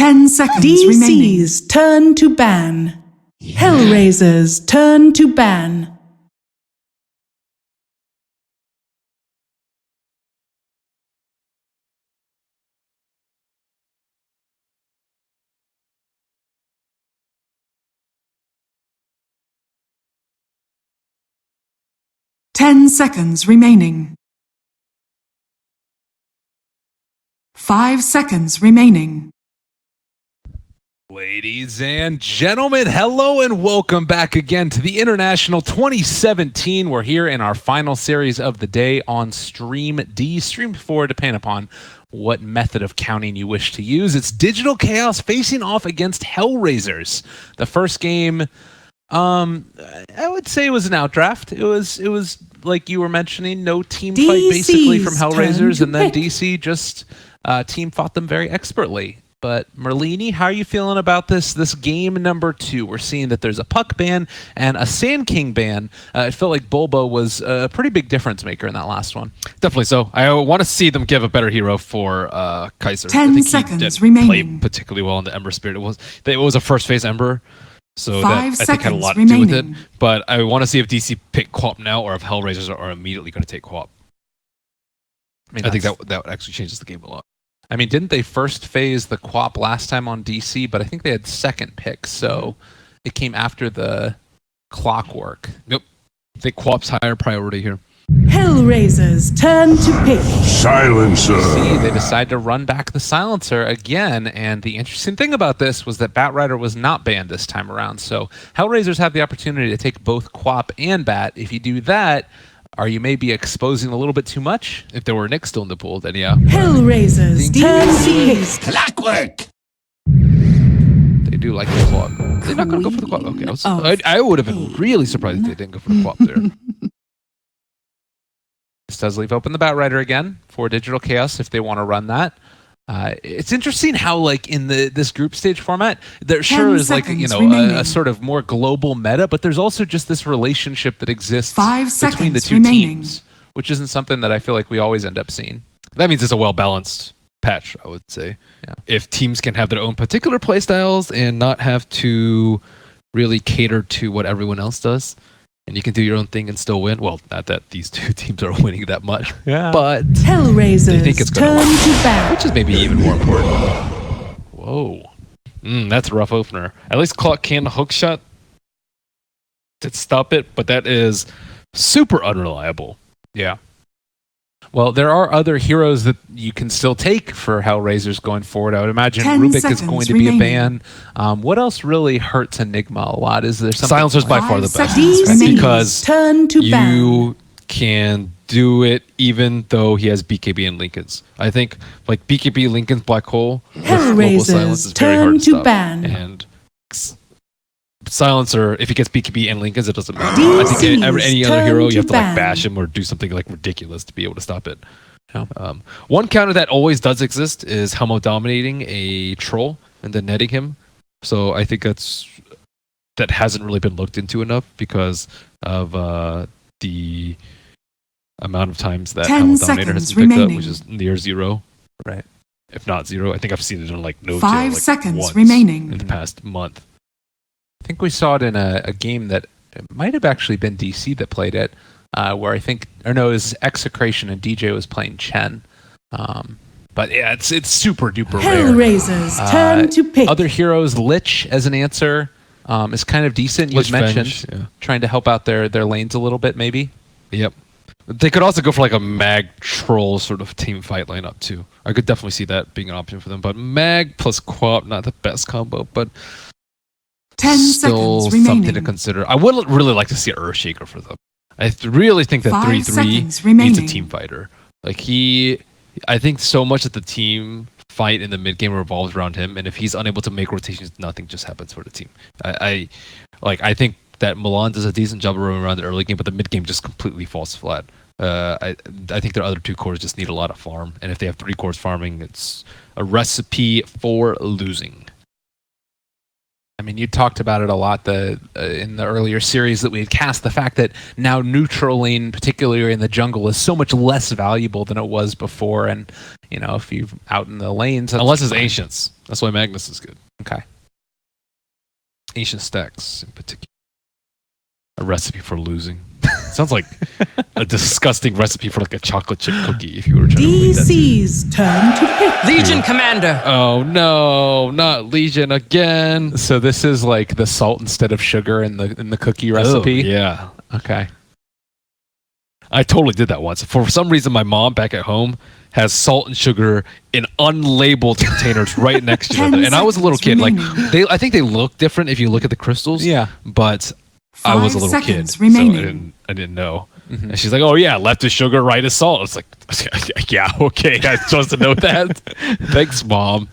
10 seconds remaining. DC's turn to ban. HellRaisers turn to ban. Ten seconds remaining. 5 seconds remaining. Ladies and gentlemen, hello and welcome back again to the International 2017. We're here in our final series of the day on Stream D. Stream 4, depending upon what method of counting you wish to use. It's Digital Chaos facing off against HellRaisers. The first game, I would say it was an outdraft. It was like you were mentioning, no team fight basically from HellRaisers, and then DC just team fought them very expertly. But Merlini, how are you feeling about this game number 2? We're seeing that there's a puck ban and a Sand King ban. It felt like Bulbo was a pretty big difference maker in that last one. Definitely so. I want to see them give a better hero for Kaiser. 10 seconds remaining. Played particularly well in the Ember Spirit. It was a first phase Ember, so 5 that I think had a lot to do with it. But I want to see if DC pick Co-op now or if HellRaisers are immediately going to take Co-op. I think that actually changes the game a lot. I mean, didn't they first phase the QoP last time on DC? But I think they had second pick, so it came after the clockwork. Nope. I think QoP's higher priority here. HellRaisers turn to pick. Silencer. See, they decide to run back the silencer again, and the interesting thing about this was that Batrider was not banned this time around, so HellRaisers have the opportunity to take both QoP and Bat. If you do that, are you maybe exposing a little bit too much? If there were Nick still in the pool, then yeah. HellRaisers turn to pick. Clockwork. They do like the clock. They're not going to go for the QoP. Okay, I would have been really surprised if they didn't go for the QoP there. This does leave open the Batrider again for Digital Chaos if they want to run that. It's interesting how, like, in this group stage format, there sure is, like, you know, a sort of more global meta, but there's also just this relationship that exists between the two teams, which isn't something that I feel like we always end up seeing. That means it's a well-balanced patch, I would say. Yeah. If teams can have their own particular playstyles and not have to really cater to what everyone else does, and you can do your own thing and still win. Well, not that these two teams are winning that much, but HellRaisers they think it's going to win, which is maybe even more important. Whoa. That's a rough opener. At least Clock can hook shot to stop it, but that is super unreliable. Yeah. Well, there are other heroes that you can still take for HellRaisers going forward. I would imagine Rubik is going to be a ban. What else really hurts Enigma a lot? Is there something? Silencer's by far the best. Because you can do it even though he has BKB and Lincolns. I think, like, BKB, Lincoln's Black Hole, HellRaisers Silence is very hard to stop. And Silencer, if he gets BKB and Lincolns, it doesn't matter. I think any other hero, you have to, like, bash him or do something, like, ridiculous to be able to stop it. Yeah. One counter that always does exist is Helmo dominating a troll and then netting him. So I think that hasn't really been looked into enough because of the amount of times that Helmo Dominator has been picked up, which is near 0. Right. If not 0. I think I've seen it in, like, no 5 like, seconds once remaining in the past month. I think we saw it in a game that it might have actually been DC that played it, where I think, or no, it was Execration and DJ was playing Chen. But yeah, it's super duper rare. HellRaisers turn to pick. Other heroes, Lich as an answer is kind of decent. You mentioned trying to help out their lanes a little bit, maybe. Yep. They could also go for, like, a Mag Troll sort of team fight lineup too. I could definitely see that being an option for them. But Mag plus QoP, not the best combo, but 10 still seconds something remaining. to consider. I would really like to see Earthshaker for them. I really think that 3-3 needs a team fighter. Like, I think so much of the team fight in the mid game revolves around him, and if he's unable to make rotations, nothing just happens for the team. I think that Milan does a decent job of running around the early game, but the mid game just completely falls flat. I think their other 2 cores just need a lot of farm, and if they have 3 cores farming, it's a recipe for losing. I mean, you talked about it a lot in the earlier series that we had cast, the fact that now neutraling, particularly in the jungle, is so much less valuable than it was before. And, if you're out in the lanes... Unless it's Ancients. That's why Magnus is good. Okay. Ancient stacks, in particular. A recipe for losing. Sounds like a disgusting recipe for like a chocolate chip cookie if you were trying to make that. DC's turn to pick. Legion Commander. Oh no, not Legion again. So this is like the salt instead of sugar in the cookie recipe? Oh, yeah. Okay. I totally did that once. For some reason, my mom back at home has salt and sugar in unlabeled containers right next to each other. And I was a little kid. Like I think they look different if you look at the crystals. Yeah. But I was a little kid, so I didn't know. And she's like, "Oh yeah, left is sugar, right is salt." It's like, yeah, okay, I was supposed to know that. Thanks, Mom.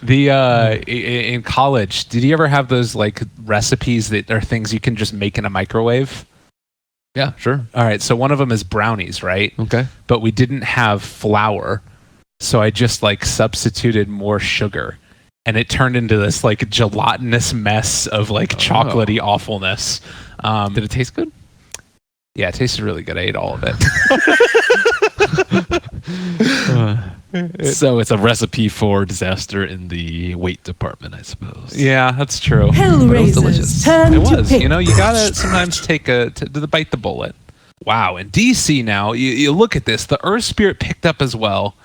In college, did you ever have those like recipes that are things you can just make in a microwave? Yeah, sure. All right, so one of them is brownies, right? Okay. But we didn't have flour, so I just like substituted more sugar. And it turned into this like gelatinous mess of like chocolatey awfulness. Did it taste good? Yeah, it tasted really good. I ate all of it. So it's a recipe for disaster in the weight department, I suppose. Yeah, that's true. HellRaisers turn It to was. pick. You gotta sometimes bite the bullet. Wow, in DC now, you look at this. The Earth Spirit picked up as well.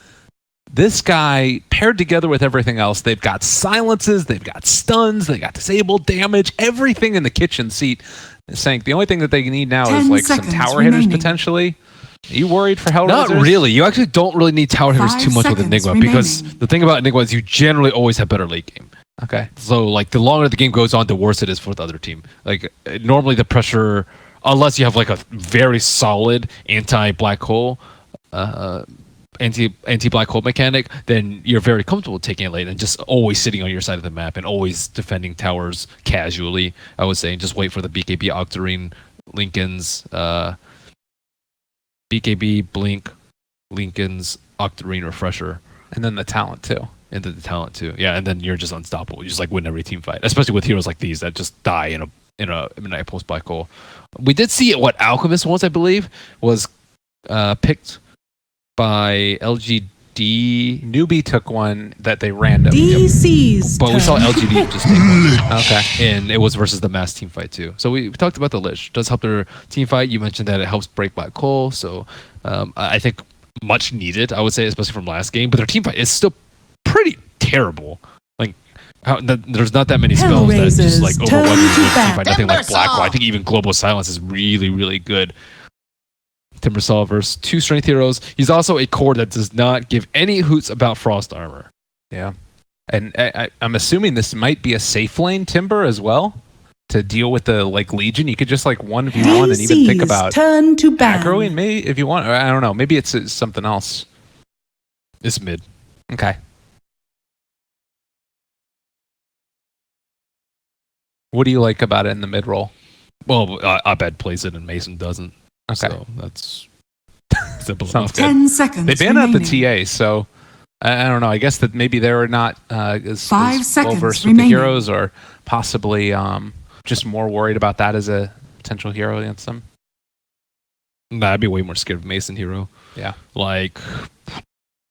This guy, paired together with everything else, they've got silences, they've got stuns, they got disabled damage, everything in the kitchen seat. Saying the only thing that they need now is like some tower hitters potentially. Are you worried for HellRaisers? Not really. You actually don't really need tower hitters too much with Enigma because the thing about Enigma is you generally always have better late game. Okay. So like the longer the game goes on, the worse it is for the other team. Like normally the pressure, unless you have like a very solid anti-black hole, anti-black hole mechanic, then you're very comfortable taking it late and just always sitting on your side of the map and always defending towers casually, I would say, and just wait for the BKB Octarine, Lincoln's, BKB, Blink, Lincoln's, Octarine, Refresher. And then the talent too. And then the talent too. Yeah, and then you're just unstoppable. You just like win every team fight, especially with heroes like these that just die in a midnight post black hole. We did see what Alchemist was, I believe, was picked by LGD. Newbie took one that they random. DC's But we saw turn to LGD pick. just take one. Okay. And it was versus the mass team fight too. So we talked about the Lich. It does help their team fight. You mentioned that it helps break black hole. So I think much needed, I would say, especially from last game. But their team fight is still pretty terrible. Like there's not that many spells that just like overwhelm you with team fight. Nothing like Blackwell. I think even Global Silence is really, really good. Timbersaw versus 2 strength heroes. He's also a core that does not give any hoots about frost armor. Yeah. And I'm assuming this might be a safe lane Timber as well to deal with the like Legion. You could just like 1v1 and even think about turn to ban. aggroing maybe if you want. Or I don't know. Maybe it's something else. It's mid. Okay. What do you like about it in the mid roll? Well, Abed plays it and Mason doesn't. Okay. So that's simple Sounds enough. good. 10 seconds. They banned out the remaining. TA, so I don't know. I guess that maybe they were not as 5 well seconds versed with the remaining. heroes, or possibly just more worried about that as a potential hero against them. Nah, I'd be way more scared of Mason hero. Yeah. Like,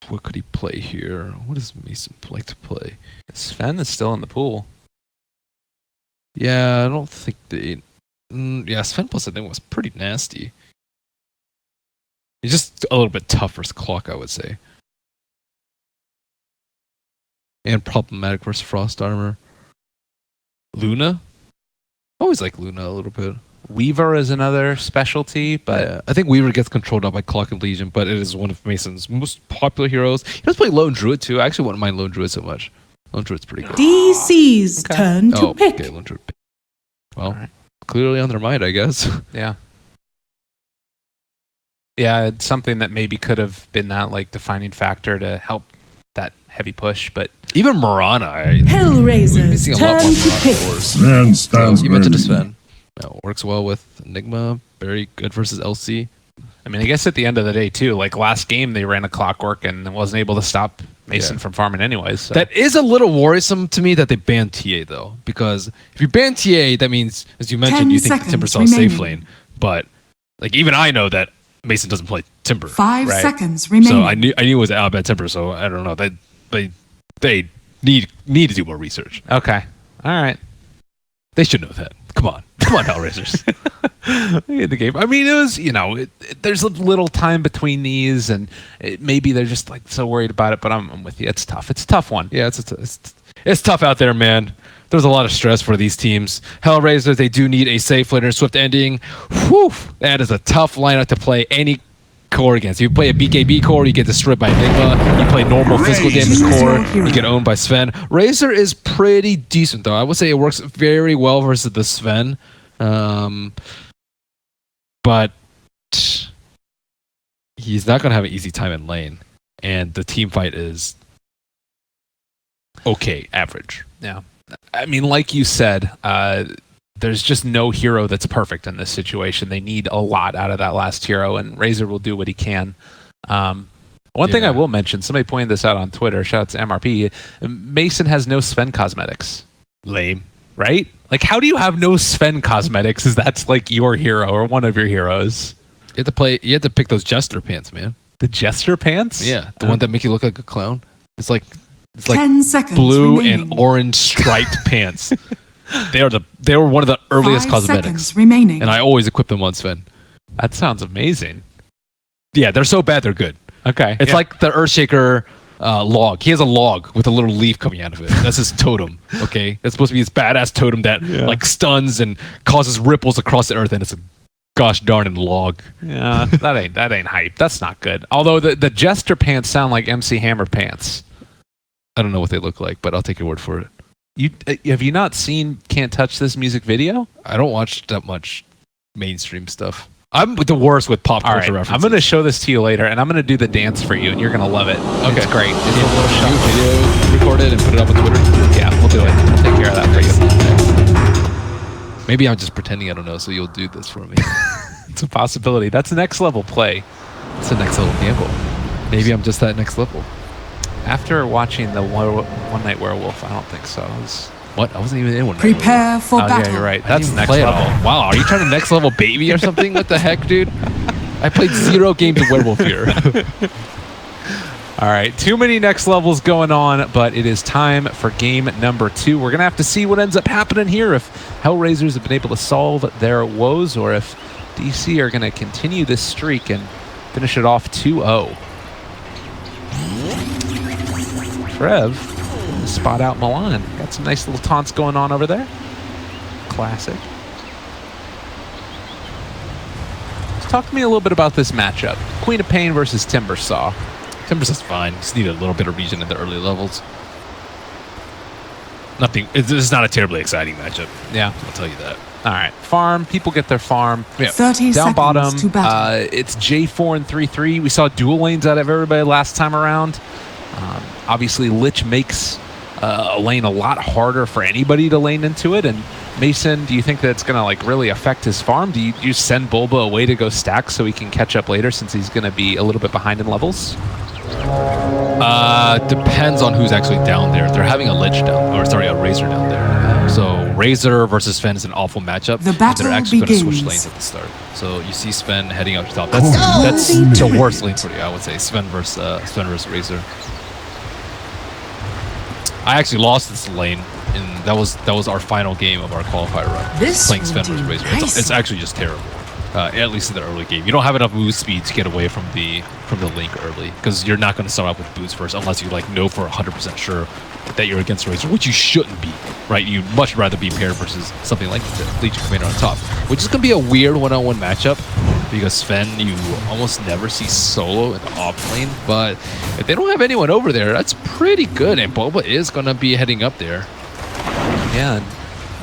what could he play here? What does Mason like to play? Sven is still in the pool. Yeah, I don't think they... yeah, Sven plus I think was pretty nasty. He's just a little bit tough versus Clock, I would say. And problematic versus Frost Armor. Luna? I always like Luna a little bit. Weaver is another specialty, but Yeah, I think Weaver gets controlled out by Clock and Legion, but it is one of Mason's most popular heroes. He does play Lone Druid too. I actually wouldn't mind Lone Druid so much. Lone Druid's pretty good. DC's Okay. turn to pick. Okay, Lone Druid. Well, Alright. clearly on their mind, I guess. yeah. Yeah, it's something that maybe could have been that like defining factor to help that heavy push, but Even Morana. We've been HellRaisers seeing a lot more turn to Morana pick. cores. Sven stands You mentioned ready. Sven. Works well with Enigma. Very good versus LC. I mean, I guess at the end of the day, too, like last game, they ran a clockwork and wasn't able to stop Mason from farming anyways. So. That is a little worrisome to me that they banned TA, though. Because if you ban TA, that means, as you mentioned, you think the Timber saw a safe lane. But like even I know that Mason doesn't play Timber. 5 seconds remaining. So I knew it was Alabama Timber, so I don't know. They need to do more research. Okay. All right. They should know that. Come on, HellRaisers. The game. I mean, it was, there's a little time between these, and maybe they're just like so worried about it. But I'm with you. It's tough. It's a tough one. Yeah, it's tough out there, man. There's a lot of stress for these teams. HellRaisers, they do need a safe laner, swift ending. Whew, that is a tough lineup to play any core against. You play a BKB core, you get destroyed by Enigma. You play normal physical damage core, you get owned by Sven. Razor is pretty decent, though. I would say it works very well versus the Sven. But he's not going to have an easy time in lane. And the team fight is okay, average. Yeah. I mean, like you said, there's just no hero that's perfect in this situation. They need a lot out of that last hero, and Razor will do what he can. One thing I will mention, somebody pointed this out on Twitter, shout out to MRP, Mason has no Sven cosmetics. Lame. Right? Like, how do you have no Sven cosmetics as that's like your hero or one of your heroes? You have to pick those Jester pants, man. The Jester pants? Yeah, the one that make you look like a clown. It's like 10 seconds blue remaining. and orange striped pants. They were one of the earliest 5 cosmetics seconds remaining. and I always equip them on Sven. That sounds amazing. Yeah, they're so bad they're good. Okay. It's like the Earthshaker log. He has a log with a little leaf coming out of it. That's his totem. Okay, that's supposed to be his badass totem that like stuns and causes ripples across the earth, and it's a gosh darn log. Yeah, that ain't hype. That's not good. Although the Jester pants sound like MC Hammer pants. I don't know what they look like, but I'll take your word for it. Have you not seen Can't Touch This music video? I don't watch that much mainstream stuff. I'm the worst with pop culture references. I'm going to show this to you later, and I'm going to do the dance for you, and you're going to love it. Okay. It's great. It's a little shot video, record it, and put it up on Twitter. Yeah, we'll do it. We'll take care of that for you. Maybe I'm just pretending I don't know, so you'll do this for me. It's a possibility. That's next level play. It's a next level gamble. Maybe I'm just that next level. After watching the One Night Werewolf, I don't think so. What? I wasn't even in one. Prepare for battle. Yeah, you're right. That's next level. level. Wow, are you trying to next level baby or something? What the heck, dude? I played 0 games of Werewolf here. All right, too many next levels going on, but it is time for game number 2. We're going to have to see what ends up happening here, if HellRaisers have been able to solve their woes, or if DC are going to continue this streak and finish it off 2-0. Trev, spot out Milan. Got some nice little taunts going on over there. Classic. Talk to me a little bit about this matchup. Queen of Pain versus Timbersaw. Timbersaw's fine. Just need a little bit of regen at the early levels. Nothing. This is not a terribly exciting matchup. Yeah, I'll tell you that. All right, farm. People get their farm. Yeah. 30 down seconds bottom. to battle. It's J4 and 3-3. We saw dual lanes out of everybody last time around. Obviously, Lich makes a lane a lot harder for anybody to lane into it. And Mason, do you think that's going to like really affect his farm? Do you send Bulba away to go stack so he can catch up later, since he's going to be a little bit behind in levels? Depends on who's actually down there. They're having a Razor down there. So Razor versus Sven is an awful matchup. The battle they're actually going to switch begins. lanes at the start. So you see Sven heading up to top. That's the worst lane for you, I would say. Sven versus Razor. I actually lost this lane, and that was our final game of our qualifier run. Playing Sven versus Razor. It's actually just terrible. At least in the early game, you don't have enough move speed to get away from the link early, because you're not going to start off with boots first unless you know for 100% sure that you're against Razor, which you shouldn't be, right? You'd much rather be paired versus something like the Legion Commander on top, which is going to be a weird one-on-one matchup, because Sven you almost never see solo in the off lane, but if they don't have anyone over there, that's pretty good, and Boba is going to be heading up there. Yeah,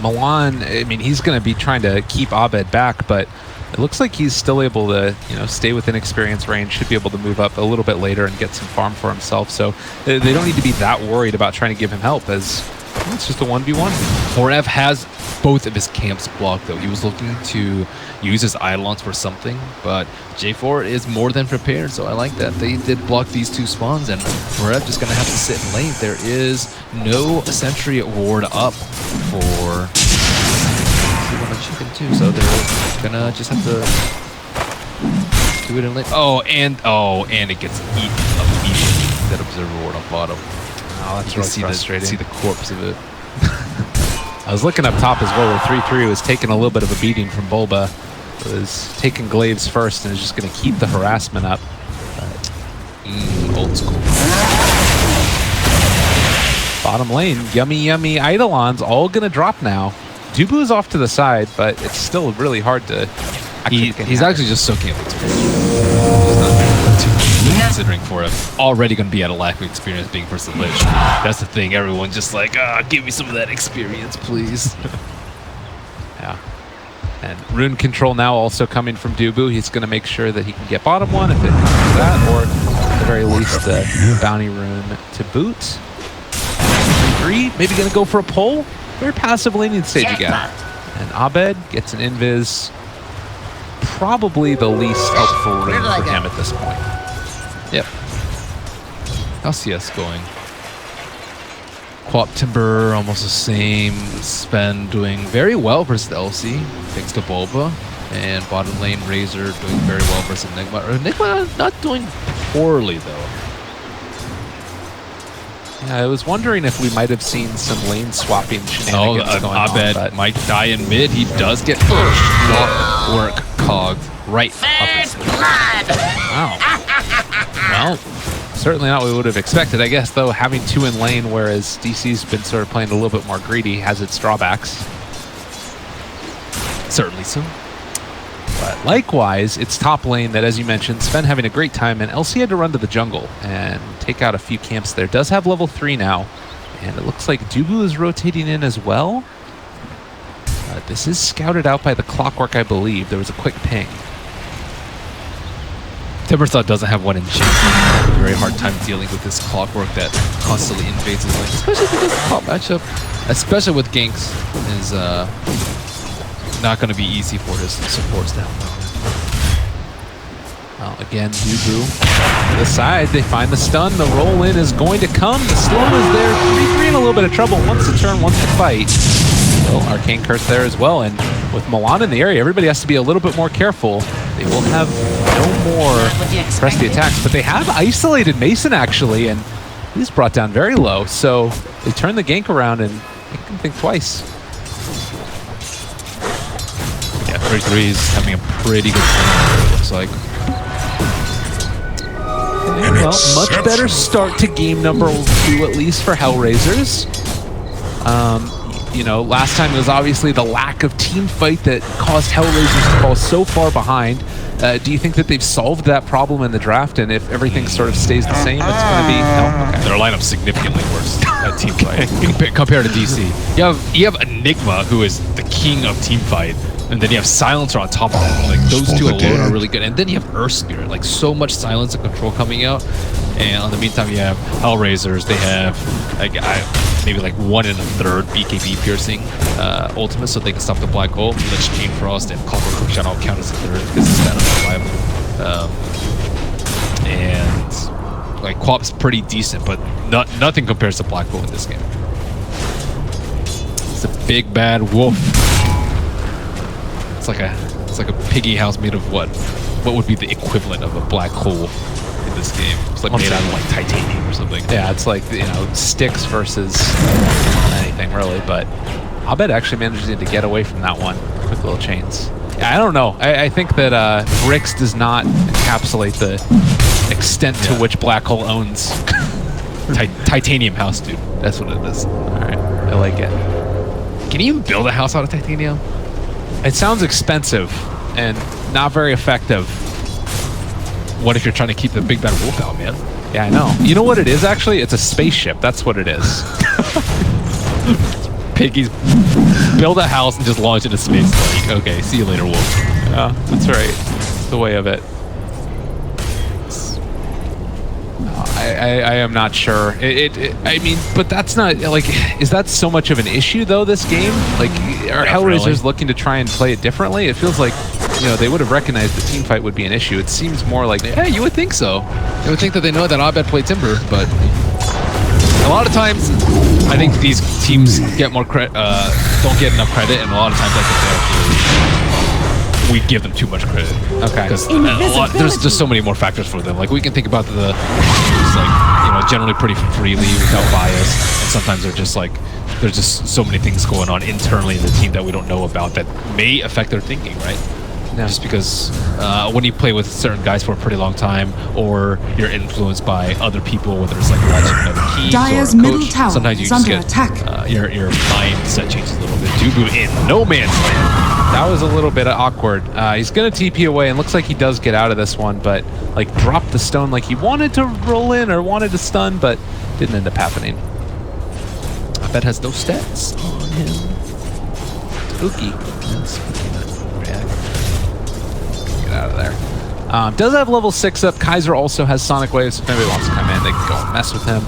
Milan, I mean, he's going to be trying to keep Abed back, but it looks like he's still able to, stay within experience range, should be able to move up a little bit later and get some farm for himself. So they don't need to be that worried about trying to give him help, as it's just a 1v1. Forev has both of his camps blocked, though. He was looking to use his Eidolons for something, but J4 is more than prepared, so I like that. They did block these 2 spawns, and Rev just going to have to sit in lane. There is no sentry ward up for Chicken too, so they're going to just have to do it in lane. Oh, and it gets eaten immediately. That observer ward on bottom. Oh, that's really frustrating. See the corpse of it. I was looking up top as well, where 3-3 was taking a little bit of a beating from Bulba. Was taking glaives first and is just going to keep the harassment up. Old school. Bottom lane, yummy Eidolons all going to drop now. Dubu's off to the side, but it's still really hard to... He's actually just soaking up experience. Considering for him already going to be at a lack of experience being first in Lich. That's the thing. Everyone's just like, give me some of that experience, please. Yeah. And rune control now also coming from Dubu. He's going to make sure that he can get bottom one if it comes to that, or at the very least, bounty rune to boot. 3-3, maybe going to go for a pull. Very passive laning stage again. And Abed gets an invis. Probably the least helpful rune for him at this point. Yep. How's CS going? Quap Timber almost the same. Spen doing very well versus LC, thanks to Bulba. And bottom lane Razor doing very well versus Enigma. Enigma not doing poorly though. Yeah, I was wondering if we might have seen some lane swapping shenanigans going on. Abed might die in mid. He does get pushed. Not work cogged right up his sleeve. Wow. Well, certainly not what we would have expected. I guess, though, having 2 in lane, whereas DC's been sort of playing a little bit more greedy, has its drawbacks. Certainly so. But likewise, it's top lane that, as you mentioned, Sven having a great time, and LC had to run to the jungle and take out a few camps there. Does have level 3 now, and it looks like Dubu is rotating in as well. This is scouted out by the Clockwork, I believe. There was a quick ping. Timbersaw doesn't have one in shape. Very hard time dealing with this Clockwork that constantly invades his lane, especially because the top matchup, especially with ganks, is not going to be easy for his supports down low. Well, again, Dubu to the side. They find the stun. The roll in is going to come. The storm is there. 3-3 in a little bit of trouble. Wants to turn, wants to fight. Well, Arcane Curse there as well. And with Milan in the area, everybody has to be a little bit more careful. They will have no more press the attacks, but they have isolated Mason actually, and he's brought down very low. So they turn the gank around and make them think twice. Yeah, 3-3 is having a pretty good time, it looks like. Okay, well, much better start to game number 2, at least for HellRaisers. You know, last time it was obviously the lack of team fight that caused HellRaisers to fall so far behind. Do you think that they've solved that problem in the draft, and if everything sort of stays the same, it's going to be... No? Okay. Their lineup's significantly worse at team fight compared to DC. You have Enigma, who is the king of team fight, and then you have Silencer on top of that. Like, those two alone are really good. And then you have Earth Spirit, like so much silence and control coming out. And in the meantime, you have HellRaisers. They have maybe like 1 1/3 BKB piercing ultimate, so they can stop the black hole. Lich Chain Frost and Copper Quick Shot all count as a third because it's that unreliable. And like Quap's pretty decent, but nothing compares to Black Hole in this game. It's a big bad wolf. It's like a piggy house made of what would be the equivalent of a black hole in this game. It's like made out of like titanium or something. Yeah, it's like, you know, sticks versus anything really, but Abed actually managed to get away from that one. Quick little chains. Yeah, I don't know. I think that Bricks does not encapsulate the extent to which Black Hole owns Titanium house, dude. That's what it is. Alright, I like it. Can you even build a house out of titanium? It sounds expensive and not very effective. What if you're trying to keep the big bad wolf out, man? Yeah, I know. You know what it is, actually? It's a spaceship. That's what it is. Piggies build a house and just launch into space. Like, okay, see you later, wolf. Yeah, that's right. It's the way of it. I am not sure. I mean, but that's not like. Is that so much of an issue though? This game, like, are HellRaisers looking to try and play it differently? It feels like, you know, they would have recognized the team fight would be an issue. It seems more like, yeah, you would think so. You would think that they know that Abed played Timber, but a lot of times, I think these teams get more credit, don't get enough credit, and a lot of times I think we give them too much credit. Okay. Because there's just so many more factors for them. Like, we can think about the teams, like, you know, generally pretty freely without bias, and sometimes they're just like, there's just so many things going on internally in the team that we don't know about that may affect their thinking, right? Yeah. Just because when you play with certain guys for a pretty long time, or you're influenced by other people, whether it's like watching another keys Dyer's or a middle coach, tower sometimes you is just under get attack. your mindset changes a little bit. Dubu in no man's land. that was a little bit awkward. He's gonna TP away, and looks like he does get out of this one, but like dropped the stone like he wanted to roll in or wanted to stun, but didn't end up happening. I bet has no stats on him. Spooky. Get out of there. Does have level 6 up. Kaiser also has Sonic Wave, so if anybody wants to come in, they can go and mess with him.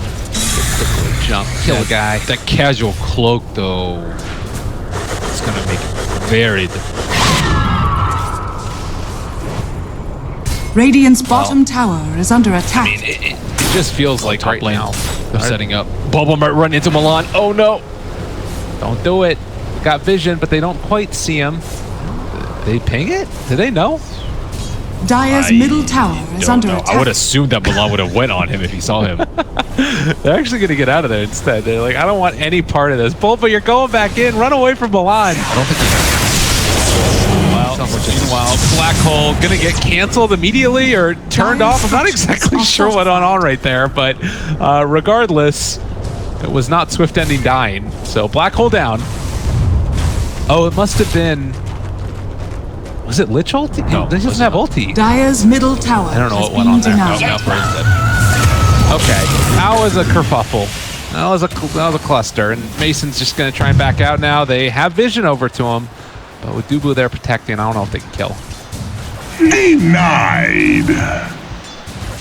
Quickly jump, kill a guy. That casual cloak, though, it's going to make it very difficult. Radiant's bottom tower is under attack. I mean, it just feels like Top right lane, now. they're setting up. Bubble might run into Milan. Oh, no. Don't do it. They got vision, but they don't quite see him. They ping it? Do they know? Dyer's middle tower is under attack. I would assume that Milan would have went on him if he saw him. They're actually going to get out of there instead. They're like, I don't want any part of this. Bulba, you're going back in. Run away from Milan. I don't think Meanwhile, Black Hole going to get canceled immediately or turned off. I'm not exactly sure what went on right there, but regardless, it was not Swift Ending dying. So Black Hole down. Oh, it must have been... Was it Lich ulti? No, this doesn't have ulti. Dyer's middle tower I don't know has what went on been there. denied. Okay, that was a kerfuffle. That was a cluster, and Mason's just going to try and back out now. They have vision over to him, but with Dubu there protecting, I don't know if they can kill. Denied.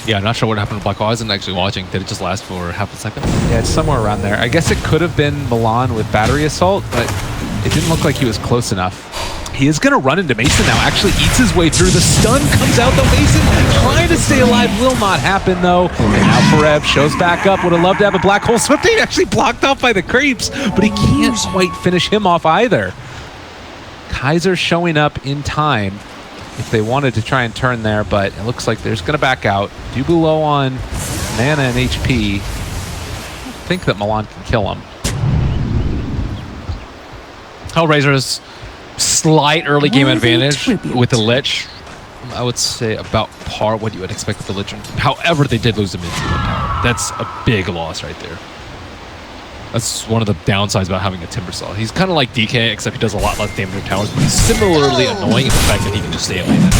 Yeah, I'm not sure what happened to Black Hole. I wasn't actually watching. Did it just last for half a second? Yeah, it's somewhere around there. I guess it could have been Milan with battery assault, but it didn't look like he was close enough. He is going to run into Mason now. Actually eats his way through. The stun comes out, though. Mason trying to stay alive. Will not happen, though. And now Forev shows back up. Would have loved to have a Black Hole. Swifting actually blocked off by the creeps, but he can't quite finish him off either. Kaiser showing up in time if they wanted to try and turn there, but it looks like they're just going to back out. Dubu low on mana and HP. I think that Milan can kill him. HellRaisers, slight early game advantage with the Lich. I would say about par what you would expect with the Lich. However, they did lose the mid tower. That's a big loss right there. That's one of the downsides about having a Timber Saw. He's kind of like DK, except he does a lot less damage to towers, but he's similarly annoying in the fact that he can just stay in lane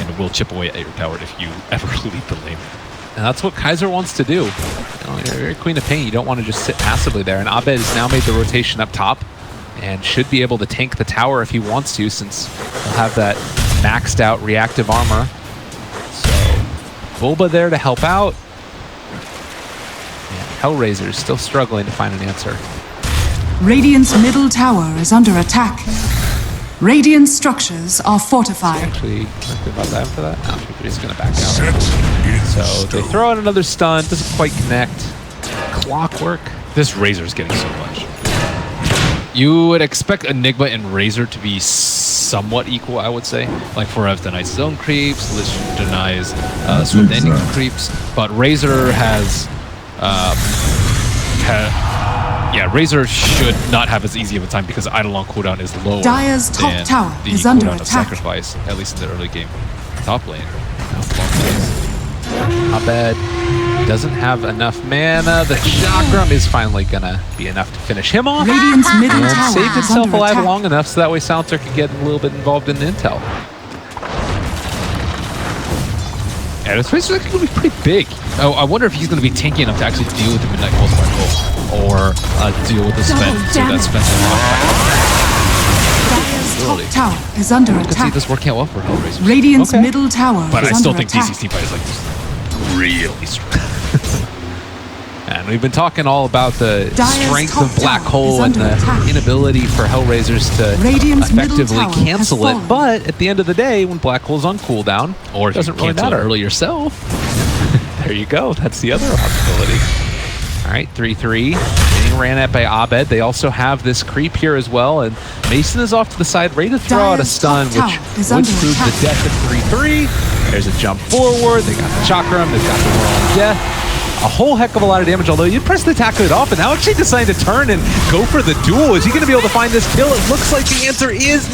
and will chip away at your tower if you ever leave the lane. And that's what Kaiser wants to do. You know, you're Queen of Pain. You don't want to just sit passively there. And Abed has now made the rotation up top and should be able to tank the tower if he wants to, since he'll have that maxed out reactive armor. So Bulba there to help out. And HellRaisers still struggling to find an answer. Radiant's middle tower is under attack. Radiant structures are fortified. Actually, think about that for that. No, he's going to back out. So they throw out another stun. Doesn't quite connect. Clockwork. This Razor's getting so much. You would expect Enigma and Razor to be somewhat equal, I would say. Like Forev denies his own creeps, Lich denies Swift Ending creeps, but Razor has... Razor should not have as easy of a time because Eidolon cooldown is lower Dyer's top than tower the is under cooldown of attack. Sacrifice, at least in the early game. Top lane. Abed doesn't have enough mana. The chakram is finally gonna be enough to finish him off. Radiant's middle And tower saved is itself under alive attack. long enough so that way Silencer could get a little bit involved in the intel. Yeah, this race is actually going to be pretty big. Oh, I wonder if he's going to be tanky enough to actually deal with the Midnight Pulse Black Hole, or deal with the Spence, so that Spence Dyer's top tower is under I could see attack. this working out well for HellRaisers. Radiant's middle tower But is I still under think attack. DC's team fight is like just really strong. man. We've been talking all about the Dire's strength top of Black tower Hole is and under the attack. inability for HellRaisers to Radiant's middle effectively tower has cancel it. fallen. But at the end of the day, when Black Hole's on cooldown, Or it doesn't really cancel it matter. early yourself. There you go. That's the other possibility. All right, 3-3. Getting ran at by Abed. They also have this creep here as well. And Mason is off to the side, ready to throw out a Dire's stun, top which tower is would under prove attack. the death of 3-3. There's a jump forward. They got the Chakram. They've got the Whirl of Death. A whole heck of a lot of damage, although you press the attack it off, and now actually deciding to turn and go for the duel. Is he going to be able to find this kill? It looks like the answer is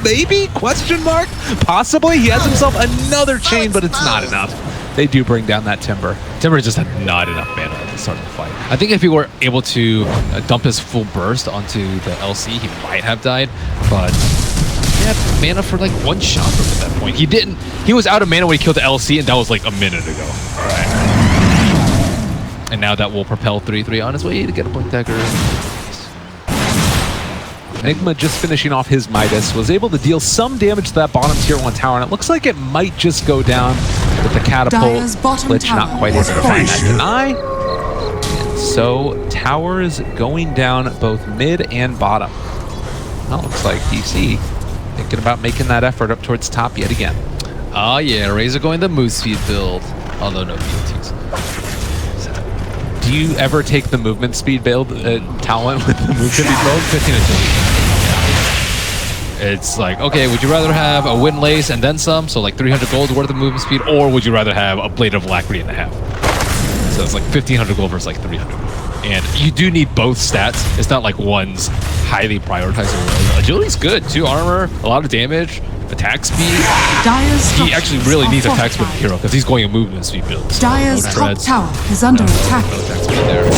maybe, question mark, possibly. He has himself another chain, but it's not enough. They do bring down that Timber. Timber just had not enough mana at the start of the fight. I think if he were able to dump his full burst onto the LC, he might have died, but he had mana for like one shot from at that point. He didn't. He was out of mana when he killed the LC, and that was like a minute ago. And now that will propel 3-3 on his way to get a Blink Dagger. Enigma just finishing off his Midas, was able to deal some damage to that bottom tier 1 tower, and it looks like it might just go down with the catapult. Dire's bottom Glitch not tower quite is able to find that falling. deny. And so towers going down both mid and bottom. Well, looks like DC thinking about making that effort up towards top yet again. Oh yeah, Razor going the move speed build. Although no BOTs. Do you ever take the movement speed build talent with the movement speed build? 15 agility. It's like, okay, would you rather have a Wind Lace and then some, so like 300 gold worth of movement speed, or would you rather have a Blade of Alacrity and a half? So it's like 1500 gold versus like 300. And you do need both stats. It's not like one's highly prioritized or well. Agility's good, 2 armor, a lot of damage, attack speed. Dire's He actually structures really are needs attack speed fortified. hero because he's going a movement speed build. So Dire's no top treads, tower is under attack. no attack speed there.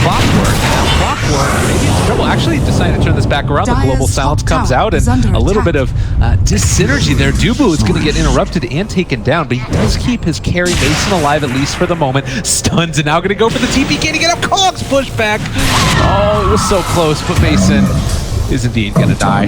Clockwork. Now Clockwork, maybe it's trouble. Actually deciding to turn this back around. The Dire's global silence top comes tower out, and is under a little attack. bit of dyssynergy there. Dubu is going to get interrupted and taken down, but he does keep his carry Mason alive, at least for the moment. Stuns, and now going to go for the TP. Can he get up? Cogs push back. Oh, it was so close, but Mason is indeed going to die.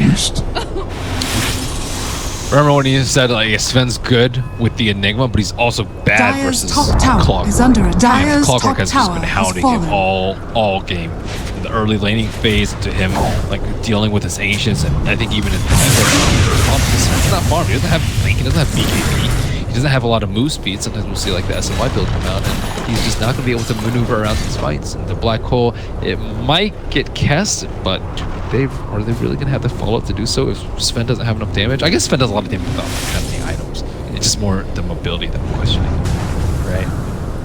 Remember when he said like Sven's good with the Enigma, but he's also bad Dire's versus top tower Clockwork. is under attack. And Dire's Clockwork top has just tower been has hounding him fallen. all game, from the early laning phase to him like dealing with his ancients, and I think even in it's not farm. He doesn't have Link. He doesn't have BKB. He doesn't have a lot of move speed. Sometimes we'll see like the SNY build come out, and he's just not going to be able to maneuver around these fights. And the Black Hole, it might get cast, but are they really going to have the follow-up to do so if Sven doesn't have enough damage? I guess Sven does a lot of damage without having any items. It's just more the mobility that I'm questioning. Right.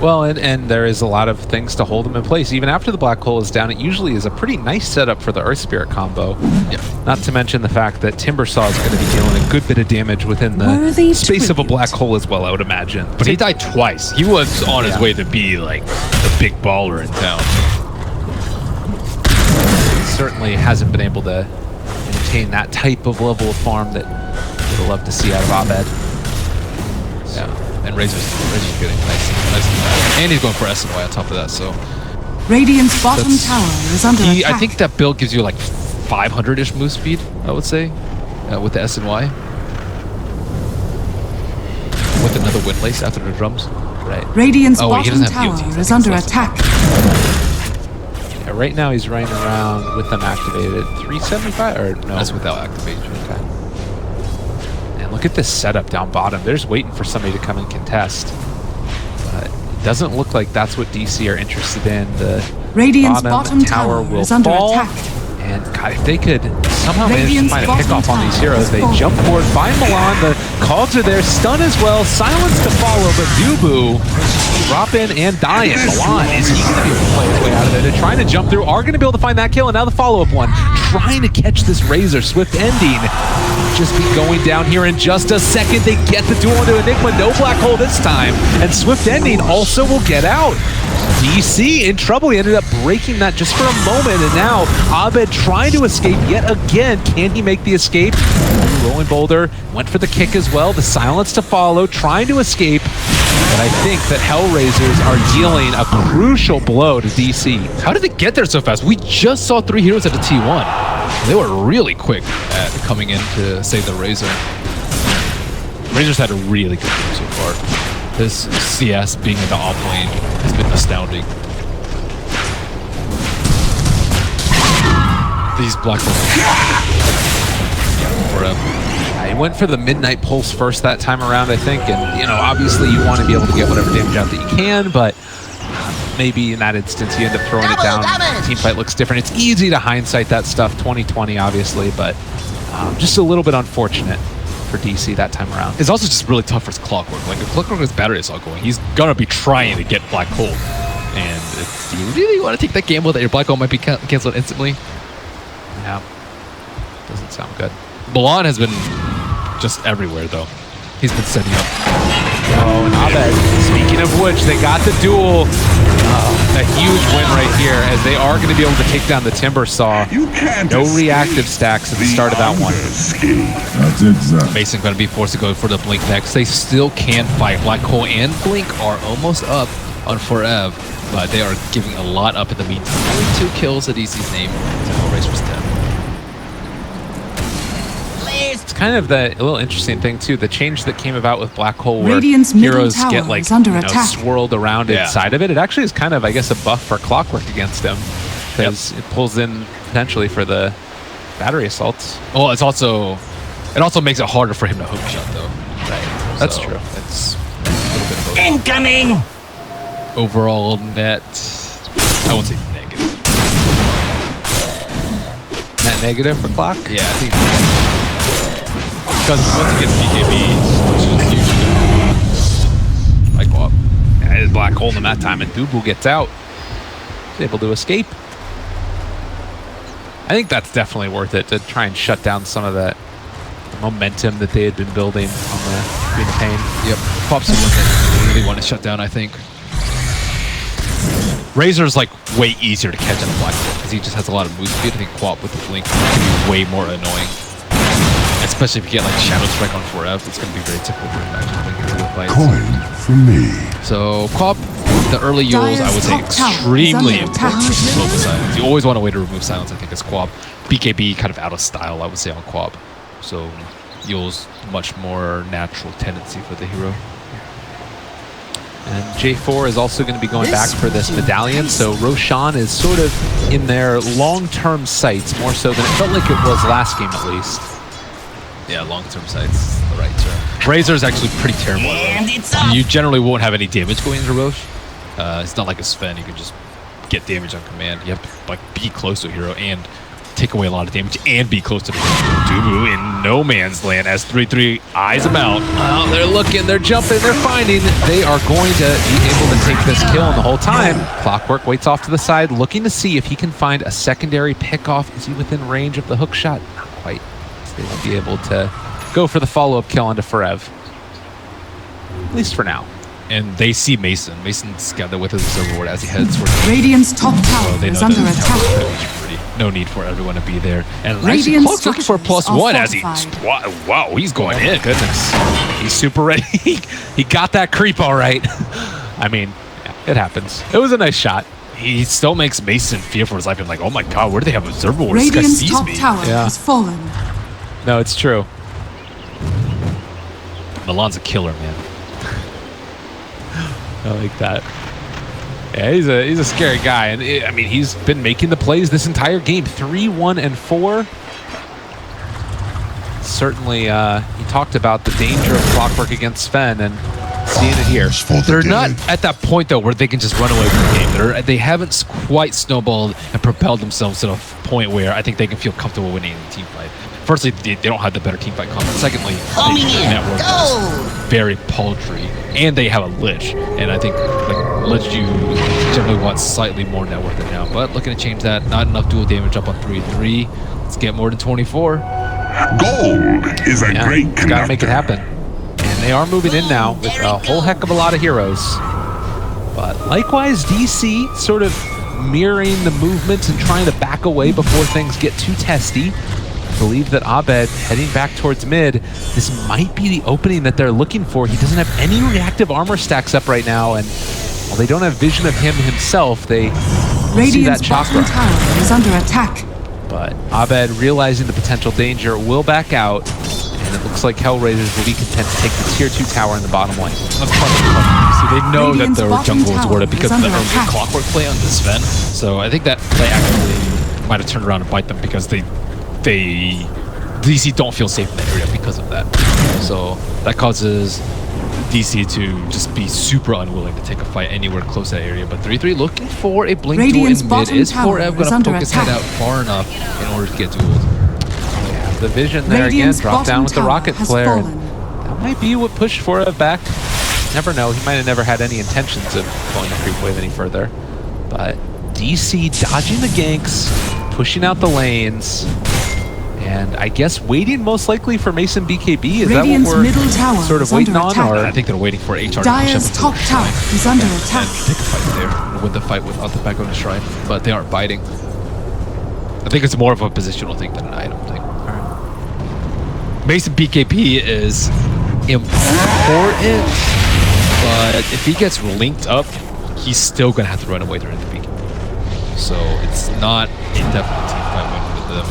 Well, and there is a lot of things to hold him in place. Even after the Black Hole is down, it usually is a pretty nice setup for the Earth Spirit combo. Yeah. Not to mention the fact that Timbersaw is going to be dealing a good bit of damage within the Worthy space of a tribute. Black Hole as well, I would imagine. But he died twice. He was on his way to be like the big baller in town. Certainly hasn't been able to maintain that type of level of farm that would have loved to see out of Abed. Yeah. And Razor's getting nice and bad. And he's going for SNY on top of that, so Radiant's bottom That's- tower is under I attack. think that build gives you like 500-ish move speed, I would say, with the SNY. With another Wind Lace after the drums. Right. Radiant's Oh, wait, he bottom doesn't have tower BOTs. I is think under it's less than attack. Yeah, right now he's running around with them activated. 375 or no? That's without activation. Okay. And look at this setup down bottom. They're just waiting for somebody to come and contest. But it doesn't look like that's what DC are interested in. The Radiant's bottom tower will is under fall. attack. And God, if they could somehow manage to Radiant's find a pick off bottom on these tower heroes, is they falling. jump forward, find Milan, the cogs are there, stun as well, silence to follow, but Dubu drop in and dying. Milan, is he going to be able to play his way out of it? They're trying to jump through, are going to be able to find that kill, and now the follow-up one. Trying to catch this Razor, swift ending. Just be going down here in just a second. They get the duel into Enigma, no Black Hole this time, and swift ending also will get out. DC in trouble. He ended up breaking that just for a moment, and now Abed trying to escape yet again. Can he make the escape? Rolling Boulder went for the kick as well. The silence to follow, trying to escape. But I think that HellRaisers are dealing a crucial blow to DC. How did they get there so fast? We just saw 3 heroes at the T1. They were really quick at coming in to save the Razor. Razors had a really good game so far. His CS being in the off lane has been astounding. These black He went for the Midnight Pulse first that time around, I think, and you know, obviously you want to be able to get whatever damage out that you can, but maybe in that instance you end up throwing it down. Team fight looks different. It's easy to hindsight that stuff, 2020 obviously, but just a little bit unfortunate for DC that time around. It's also just really tough for his Clockwork. Like if Clockwork has battery assault going, he's gonna be trying to get Black Hole. And do you really want to take that gamble that your Black Hole might be canceled instantly? Yeah, doesn't sound good. Milan has been just everywhere though. He's been setting up. Oh, and Abed, speaking of which, they got the duel. A huge win right here, as they are going to be able to take down the Timber Saw. No reactive stacks at the start of that one. That's exactly. Mason going to be forced to go for the Blink next. They still can fight. Black Hole and Blink are almost up on Forever, but they are giving a lot up in the meantime. Only 2 kills at DC's name to HellRaisers 10. It's kind of the little interesting thing too, the change that came about with Black Hole where Radiant's middle heroes tower get like is under attack. swirled around inside of it. It actually is kind of, I guess, a buff for Clockwork against him, because it pulls in potentially for the battery assaults. Well, it also makes it harder for him to hook shot though. Right. That's So true. It's a little bit of a Incoming! overall net. I won't say negative. Net negative for Clock? Yeah, I think because once he gets BKB, which is huge. Like what? Yeah, it is Black Hole in that time, and Dubu gets out. He's able to escape. I think that's definitely worth it to try and shut down some of that momentum that they had been building on the Queen of Pain. Yep. Pop's the one that they really want to shut down, I think. Razor's like way easier to catch on a Black Hole because he just has a lot of move speed. I think Quap with the Blink can be way more annoying. Especially if you get like Shadow Strike on Forever, it's going to be very typical for him actually into the fights. Coin for me. So Quap, the early Yules, I would say extremely important to slow the silence. You always want a way to remove silence, I think, as Quap. BKB kind of out of style, I would say, on Quap. So Yules, much more natural tendency for the hero. And J4 is also going to be going back for this medallion, so Roshan is sort of in their long-term sights, more so than it felt like it was last game at least. Yeah, long-term sights, the right term. Razor is actually pretty terrible. And it's up. You generally won't have any damage going into Roche. It's not like a Sven, you can just get damage on command. You have to like be close to a hero and take away a lot of damage and be close to the Dubu in no man's land as 3-3 eyes him out. Well, they're looking, they're jumping, they're finding. They are going to be able to take this kill, and the whole time, Clockwork waits off to the side, looking to see if he can find a secondary pickoff. Is he within range of the hook shot? Not quite. So they will be able to go for the follow-up kill onto Forev. At least for now. And they see Mason. Mason's got the width of the server ward as he heads towards Radiant's top tower they know is under that attack. tower is pretty. No need for everyone to be there. And actually, Radiant Cloak's looking for a structures +1 are as he... fortified. Wow, he's going in. Goodness. He's super ready. He got that creep all right. I mean, yeah, it happens. It was a nice shot. He still makes Mason fear for his life. I'm like, oh my god, where do they have observer ward? This guy Radiant's sees top me. tower Yeah. has fallen. No, it's true. Milan's a killer, man. I like that. Yeah, he's a scary guy, and I mean, he's been making the plays this entire game. 3-1-4. Certainly, he talked about the danger of Clockwork against Sven, and seeing it here. They're not at that point though where they can just run away from the game. They haven't quite snowballed and propelled themselves to a point where I think they can feel comfortable winning the team fight. Firstly, they don't have the better team fight combat. Secondly, Homing the in. network Go! is very paltry, and they have a Lich, and I think like Lich, you generally want slightly more net worth than now. But looking to change that, not enough dual damage up on 3-3. Let's get more than 24. Gold is a Yeah, great it's got to make it happen. And they are moving in now with a whole heck of a lot of heroes. But likewise, DC sort of mirroring the movements and trying to back away before things get too testy. I believe that Abed heading back towards mid, this might be the opening that they're looking for. He doesn't have any reactive armor stacks up right now, and while they don't have vision of him himself, they see that Radiant's bottom chakra. tower is under attack. But Abed, realizing the potential danger, will back out. And and it looks like HellRaisers will be content to take the tier 2 tower in the bottom lane. That's part of the problem. See, they know Radiant's that their bottom jungle is tower warded because is of the under early attack. clockwork play on this Sven. So I think that play actually might have turned around and bite them because DC don't feel safe in the area because of that. So that causes DC to just be super unwilling to take a fight anywhere close to that area. But 3-3 looking for a blink Radiant's duel in mid. bottom Is tower Forever is going to under poke his head attack. out far enough in order to get dueled? Yeah, the vision there Radiant's again, drop down with the bottom rocket tower has flare. fallen. That might be what pushed Forever back. Never know, he might have never had any intentions of going the creep wave any further. But DC dodging the ganks, pushing out the lanes, and I guess waiting most likely for Mason BKB. Is Radiant's that what middle tower we're sort of is waiting under on? attack. Or I think they're waiting for HR to push up Dire's into top the tower shrine is under and attack. take a fight there and win the fight without the back on the shrine, but they aren't biting. I think it's more of a positional thing than an item thing. Mason BKB is important, but if he gets linked up, he's still gonna have to run away during the BKB. So it's not a definite team fight win for them.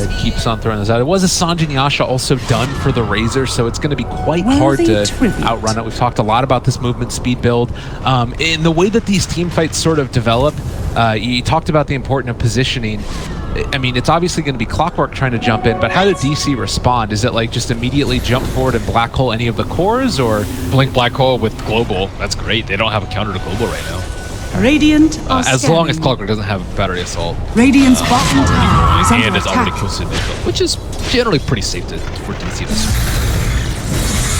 It keeps on throwing this out. It was a Sanjin Yasha also done for the Razor, so it's going to be quite hard to outrun it. We've talked a lot about this movement speed build. In the way that these team fights sort of develop, you talked about the importance of positioning. I mean, it's obviously going to be Clockwork trying to jump in, but how did DC respond? Is it like just immediately jump forward and black hole any of the cores, or Blink Black Hole with Global? That's great. They don't have a counter to Global right now. Radiant are As long as scanning. Clockwork doesn't have Battery Assault. Radiant's bottom tower is And under is already attack. close to mid, which is generally pretty safe for DC to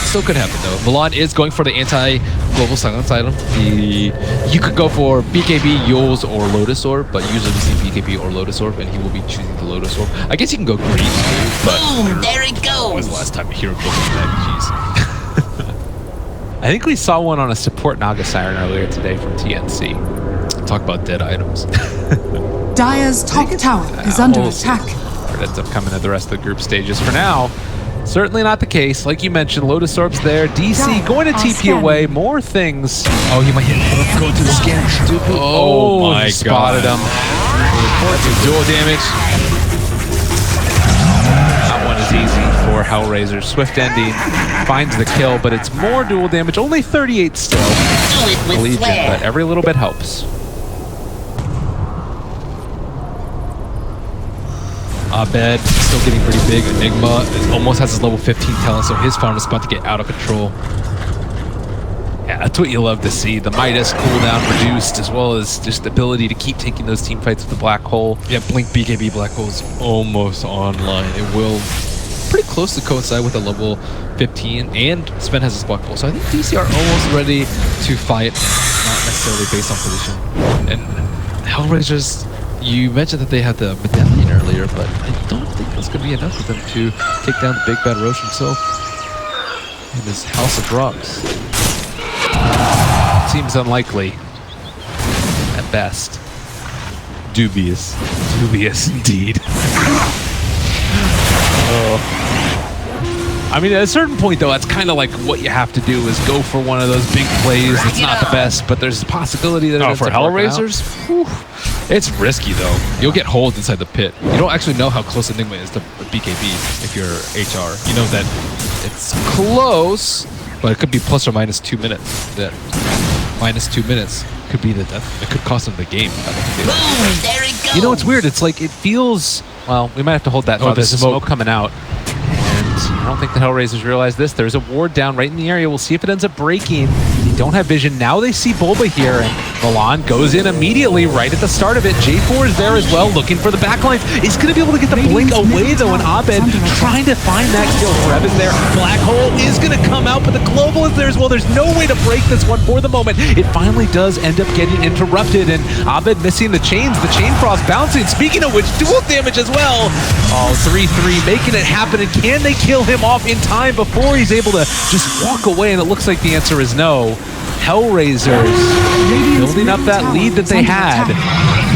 still could happen though. Milan is going for the anti-global silence item. You could go for BKB, Yules, or Lotus Orb, but usually we see BKB or Lotus Orb, and he will be choosing the Lotus Orb. I guess you can go green too, but Boom, there it when was the goes. last time a hero global attack? Jeez. I think we saw one on a support Naga Siren earlier today from TNC. Talk about dead items. Dire's top tower is under We'll see attack. where it ends up coming at the rest of the group stages. For now, certainly not the case. Like you mentioned, Lotus Orb's there. DC Dire going to are TP scanning. away. More things. Oh, he might hit. Go to the scan, stupid. Oh my he spotted god. him. That's a dual damage. That one is easy for HellRaisers. Swift ending finds the kill, but it's more dual damage. Only 38 still. Do it with Legion, flair. but every little bit helps. Abed still getting pretty big. Enigma almost has his level 15 talent, so his farm is about to get out of control. Yeah, that's what you love to see. The Midas cooldown reduced, as well as just the ability to keep taking those team fights with the Black Hole. Yeah, Blink BKB Black Hole is almost online. It will pretty close to coincide with a level 15, and Sven has his Black Hole. So I think DC are almost ready to fight, not necessarily based on position. And HellRaisers, you mentioned that they had the medallion earlier, but I don't think that's going to be enough for them to take down the Big Bad Roche himself in his House of Drops. Seems unlikely at best. Dubious. Dubious indeed. I mean, at a certain point, though, that's kind of like what you have to do is go for one of those big plays. It's not the best, but there's a possibility that it Oh, ends for up working out. HellRaisers? Whew. It's risky, though. You'll get holed inside the pit. You don't actually know how close Enigma is to BKB if you're HR. You know that it's close, but it could be plus or minus 2 minutes. That minus 2 minutes could be the death. It could cost them the game. I don't think they Boom, there it goes. You know, it's weird. It's like, it feels... Well, we might have to hold that Oh, thought. the There's a smoke. smoke coming out. I don't think the HellRaisers realize this. There's a ward down right in the area. We'll see if it ends up breaking. They don't have vision. Now they see Bulba here, and Milan goes in immediately right at the start of it. J4 is there as well, looking for the backlines. He's going to be able to get the blink away, though, and Abed trying to find that kill. Revan's there. Black Hole is going to come out, but the Global is there as well. There's no way to break this one for the moment. It finally does end up getting interrupted, and Abed missing the chains. The Chain Frost bouncing. Speaking of which, dual damage as well. Oh, 3-3, making it happen, and can they kill him off in time before he's able to just walk away? And it looks like the answer is no. HellRaisers building up that lead that they had,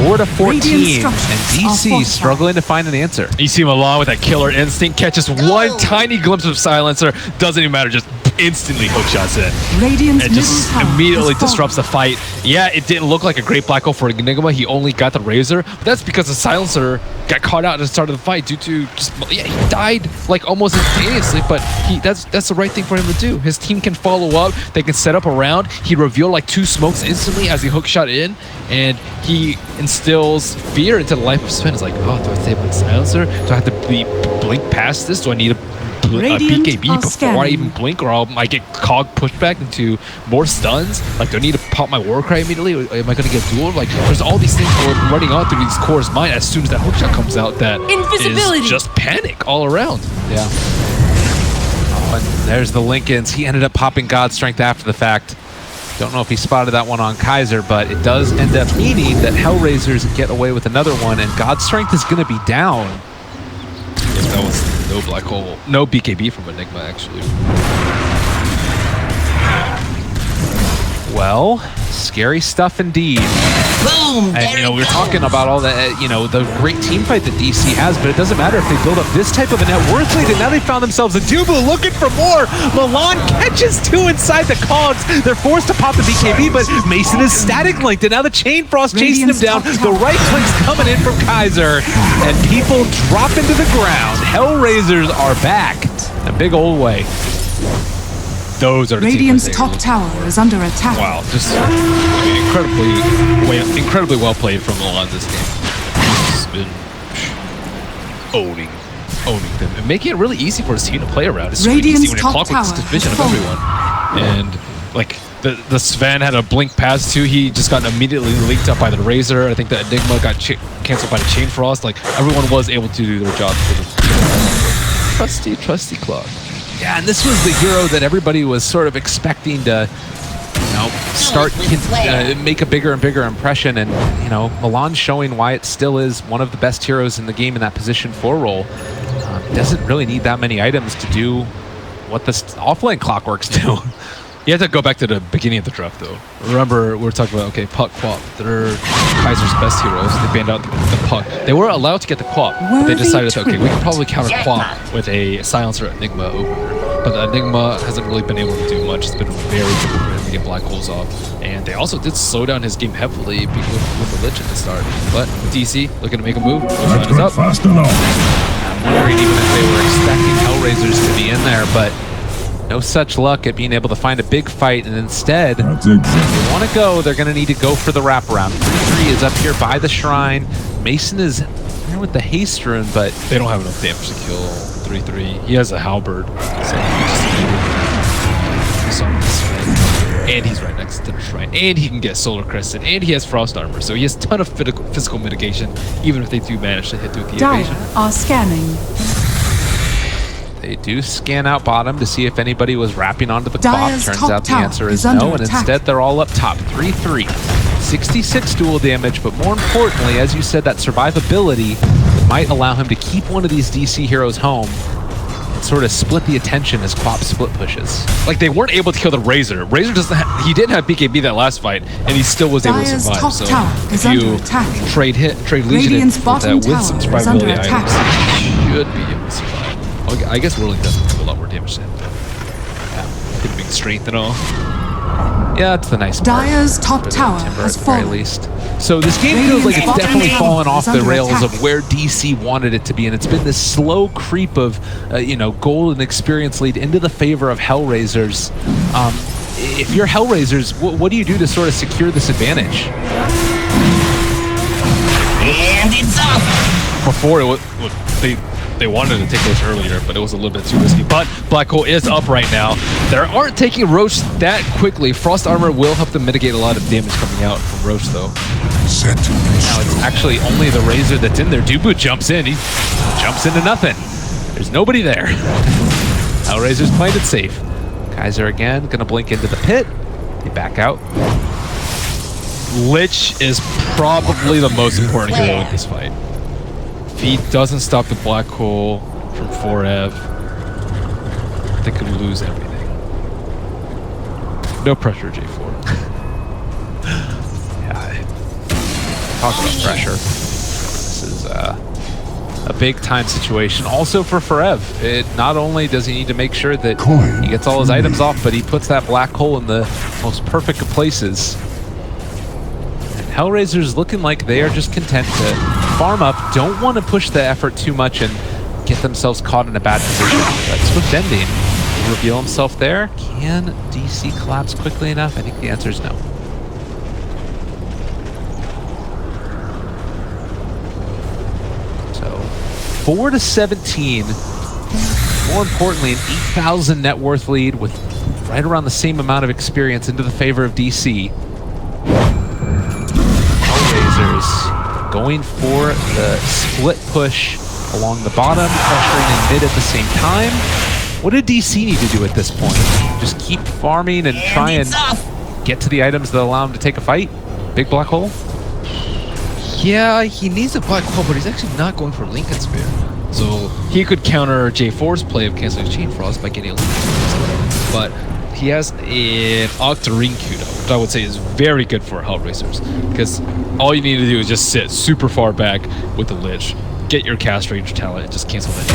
4-14, and DC struggling to find an answer. You see Milan with that killer instinct, catches one tiny glimpse of silencer, doesn't even matter, just instantly hookshots in. Radiant's It just middle tower immediately has fallen. disrupts the fight. Yeah, it didn't look like a great black hole for Enigma. He only got the Razor, but that's because the Silencer got caught out at the start of the fight due to just, yeah, he died like almost instantaneously, but that's the right thing for him to do. His team can follow up, they can set up around. He revealed like 2 smokes instantly as he hookshot in, and he instills fear into the life of Sven. It's like, oh, do I save my Silencer? Do I have to blink past this? Do I need a Radiant BKB are before I scanning. even blink, or I might get cog pushed back into more stuns? Like, do I need to pop my Warcry immediately? Or am I going to get dueled? Like, there's all these things running on through these cores' mind as soon as that hookshot comes out that Invisibility. is just panic all around. Yeah. Oh, and there's the Lincolns. He ended up popping God Strength after the fact. Don't know if he spotted that one on Kaiser, but it does end up meaning that HellRaisers get away with another one, and God Strength is going to be down. Yes, that was no black hole, no BKB from Enigma actually. Well, scary stuff indeed. Boom! And, There you know, we we were go. talking about all that, you know, the great team fight that DC has, but it doesn't matter if they build up this type of a net worth lead, and now they found themselves a Dubu looking for more. Milan catches 2 inside the cogs. They're forced to pop the BKB, but Mason is static linked, and now the Chain Frost chasing him down. The right click's coming in from Kaiser, and people drop into the ground. HellRaisers are back in a big old way. Those are the Radiant's team top fights. tower is under attack. Wow, just incredibly well played from Milan this game. He's been owning them and making it really easy for his team to play around. It's really Radiant's easy when you top clock with this tower division of has fallen. everyone. And like the Sven had a blink pass too. He just got immediately leaked up by the Razor. I think the Enigma got canceled by the Chain Frost. Like everyone was able to do their job for the trusty clock. Yeah, and this was the hero that everybody was sort of expecting to, you know, make a bigger and bigger impression. And, you know, Milan showing why it still is one of the best heroes in the game in that position 4 role. Doesn't really need that many items to do what the offlane clockworks do. You have to go back to the beginning of the draft, though. Remember, we were talking about, okay, Puck, Quap. They're Kaiser's best heroes. They banned out the Puck. They were allowed to get the Quap, but they decided, that, okay, we can probably counter Quap with a Silencer Enigma opener. But the Enigma hasn't really been able to do much. It's been very difficult for him to get black holes off. And they also did slow down his game heavily with the Lich at the start. But DC, looking to make a move. Not Is up. fast enough. I'm wondering even if they were expecting HellRaisers to be in there, but no such luck at being able to find a big fight, and instead, That's if exactly. they want to go, they're going to need to go for the wraparound. 3-3 is up here by the shrine. Mason is there with the haste rune, but They don't have enough damage to kill 3-3. He has a halberd, so he just summon the Sven. And he's right next to the shrine. And he can get Solar Crescent. And he has Frost Armor. So he has a ton of physical mitigation, even if they do manage to hit through the Dire evasion. are scanning. they do scan out bottom to see if anybody was wrapping onto the clock. Dire's Turns top out the tower answer is is under no, and attack. instead they're all up top. 3-3. 66 dual damage, but more importantly, as you said, that survivability might allow him to keep one of these DC heroes home and sort of split the attention as Quap split pushes. Like, they weren't able to kill the Razor. Razor doesn't he didn't have BKB that last fight, and he still was able to Dire's survive. top So tower is if you under attack. trade Legion Radiant's with bottom that with some tower is under survivability attack. items, he should be able to survive. Okay, I guess Whirling doesn't do a lot more damage to him. Him being strength and all. Yeah, that's the nice part. Dire's top for the tower Timber has at the very fallen. least. So this game feels like it's Radiant's definitely bottom fallen tower off is the under rails attack. of where DC wanted it to be, and it's been this slow creep of, you know, gold and experience lead into the favor of HellRaisers. If you're HellRaisers, what do you do to sort of secure this advantage? And it's up. Before it was, they wanted to take Roach earlier, but it was a little bit too risky. But Black Hole is up right now. They aren't taking Roach that quickly. Frost Armor will help them mitigate a lot of damage coming out from Roach, though. Set to Now it's actually only the Razor that's in there. Dubu jumps in. He jumps into nothing. There's nobody there. HellRaisers playing it safe. Kaiser again, gonna blink into the pit. They back out. Lich is probably the most important hero in this fight. If he doesn't stop the Black Hole from 4Ev, they could lose everything. No pressure, J4. Yeah, talk about pressure. This is a a big time situation. Also for Forev, it not only does he need to make sure that he gets all his items off, but he puts that black hole in the most perfect of places. And HellRaisers looking like they are just content to farm up, don't want to push the effort too much and get themselves caught in a bad position. But Swift Ending will reveal himself there. Can DC collapse quickly enough? I think the answer is no. So 4 to 17. More importantly, an 8,000 net worth lead with right around the same amount of experience into the favor of DC. HellRaisers going for the split push along the bottom, pressuring in mid at the same time. What did DC need to do at this point? Just keep farming and try and get to the items that allow him to take a fight? Big black hole? Yeah, he needs a black hole, but he's actually not going for Lincoln Spear. So he could counter J4's play of canceling Chain Frost by getting a Lincoln Spear. But he has an Octarine Kudo, which I would say is very good for HellRaisers. Because all you need to do is just sit super far back with the Lich, get your cast range talent, and just cancel that.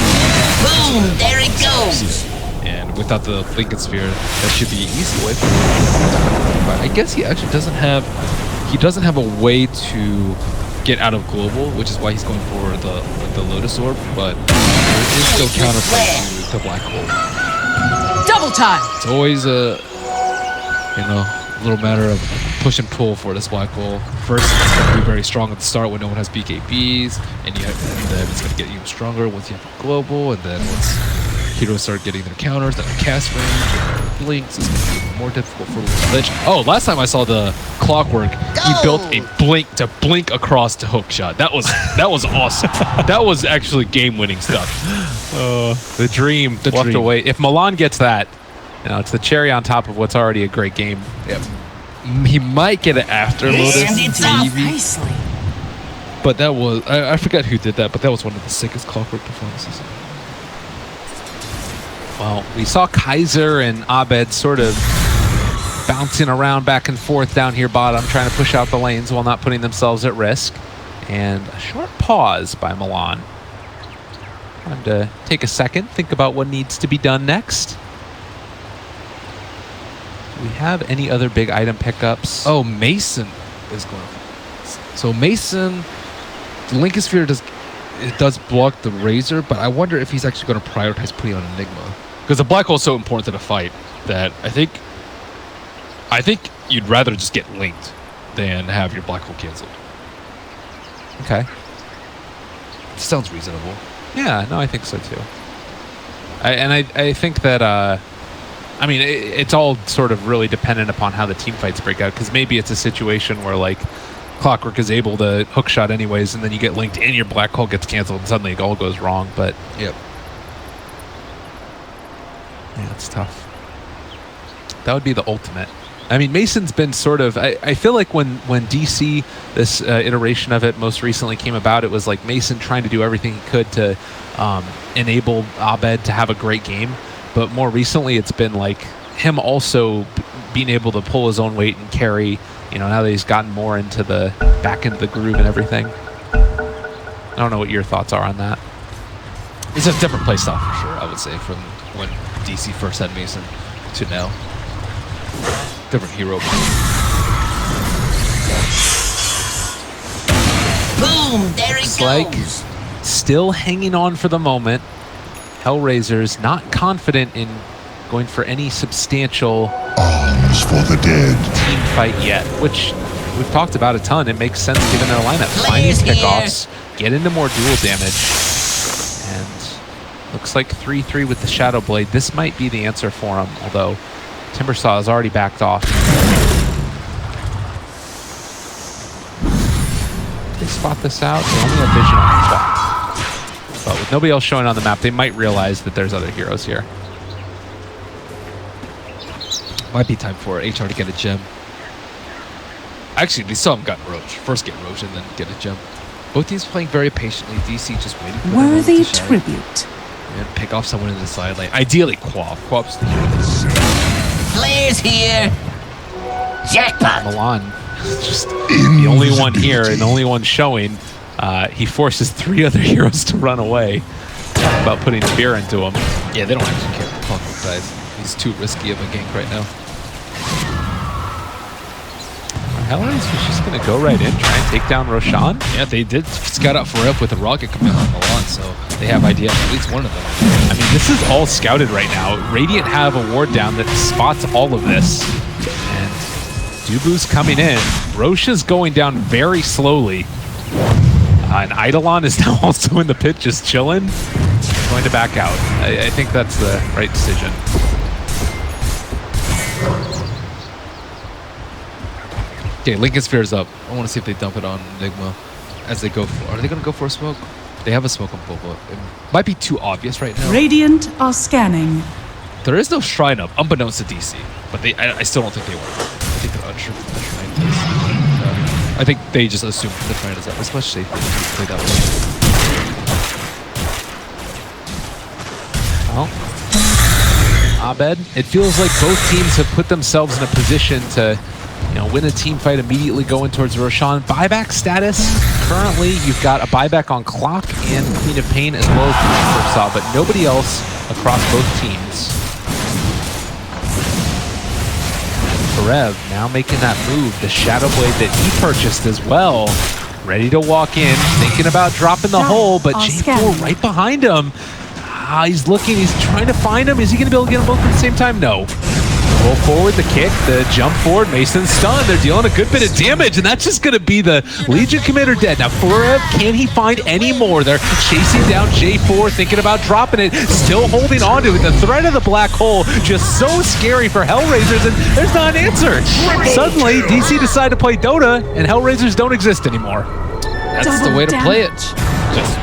Boom! There it goes! And without the Lincoln Sphere, that should be an easy way for him. But I guess he actually doesn't have a way to get out of global, which is why he's going for the Lotus Orb, but there is still counterplay to the black hole. Double time! It's always a little matter of push and pull for this black hole. First, it's going to be very strong at the start when no one has BKBs, and then it's going to get even stronger once you have global, and then once heroes start getting their counters, then the cast range, and their blinks, it's going to be even more difficult for the Lich. Oh, last time I saw the Clockwork, he built a blink to blink across to hook shot. That was awesome. That was actually game-winning stuff. The dream. We'll have to wait. If Milan gets that, it's the cherry on top of what's already a great game. Yep. He might get it after Lotus, maybe. But that was, I forgot who did that, but that was one of the sickest Clockwork performances. Well, we saw Kaiser and Abed sort of bouncing around back and forth down here bottom, trying to push out the lanes while not putting themselves at risk. And a short pause by Milan. Time to take a second, think about what needs to be done next. Do we have any other big item pickups? Oh, Mason is going. So Mason, the Lincoln Sphere does block the Razor, but I wonder if he's actually going to prioritize putting on Enigma, because the black hole is so important to the fight that I think you'd rather just get linked than have your black hole canceled. Okay. Sounds reasonable. Yeah, no, I think so too. I think that it's all sort of really dependent upon how the team fights break out, because maybe it's a situation where like Clockwork is able to hook shot anyways, and then you get linked and your black hole gets canceled and suddenly it all goes wrong. But yep. Yeah, it's tough. That would be the ultimate. I mean, Mason's been sort of, I feel like when DC, this iteration of it most recently came about, it was like Mason trying to do everything he could to enable Abed to have a great game. But more recently, it's been like him also being able to pull his own weight and carry, now that he's gotten more into the back into the groove and everything. I don't know what your thoughts are on that. It's a different play style for sure, I would say, from when DC first had Mason to now. Different hero. Boom! There it It's goes! like still hanging on for the moment. HellRaisers not confident in going for any substantial Arms for the dead. team fight yet, which we've talked about a ton. It makes sense given their lineup. Find Players these here. pickoffs, get into more dual damage, and looks like 3-3 with the Shadow Blade. This might be the answer for him, although Timbersaw has already backed off. Did they spot this out? They only have vision on the spot. But with nobody else showing on the map, they might realize that there's other heroes here. Might be time for HR to get a gem. Actually, we saw him get Roach. First get Roach and then get a gem. Both teams playing very patiently. DC just waiting for Worthy them to shine. tribute. And pick off someone in the side lane. Ideally, Quap. Quap's the hero. Players here! Jackpot! Milan is just the only one here and the only one showing. He forces 3 other heroes to run away. Talk about putting fear into him. Yeah, they don't actually care if Punk dies. He's too risky of a gank right now. HellRaisers just going to go right in, try and take down Roshan. Yeah, they did scout out for up with a rocket coming on Milan, so they have idea of at least one of them. I mean, this is all scouted right now. Radiant have a ward down that spots all of this. And Dubu's coming in. Rosha's going down very slowly. And Eidolon is now also in the pit, just chilling. Going to back out. I think that's the right decision. Okay, Lincoln Sphere's up. I want to see if they dump it on Enigma as they go for... Are they going to go for a smoke? They have a smoke on Boba. It might be too obvious right now. Radiant are scanning. There is no shrine up, unbeknownst to DC. But I still don't think they will. I think they're unsure if the shrine is. I think they just assume the shrine is up. It's much safer to play that way. Well, Abed, it feels like both teams have put themselves in a position to, you know, win a team fight immediately going towards Roshan. Buyback status, currently you've got a buyback on Clock and Queen of Pain as well as the Saw, but nobody else across both teams. Karev now making that move, the Shadow Blade that he purchased as well. Ready to walk in, thinking about dropping the hole, but J4 right behind him. He's looking, he's trying to find him. Is he going to be able to get them both at the same time? No. Roll forward, the kick, the jump forward, Mason's stunned. They're dealing a good bit of damage, and that's just going to be the Legion commander dead. Now, Furev, can he find any more? They're chasing down J4, thinking about dropping it, still holding on to it. The threat of the black hole, just so scary for HellRaisers, and there's not an answer. Suddenly, DC decide to play Dota, and HellRaisers don't exist anymore. That's the way to play it. Just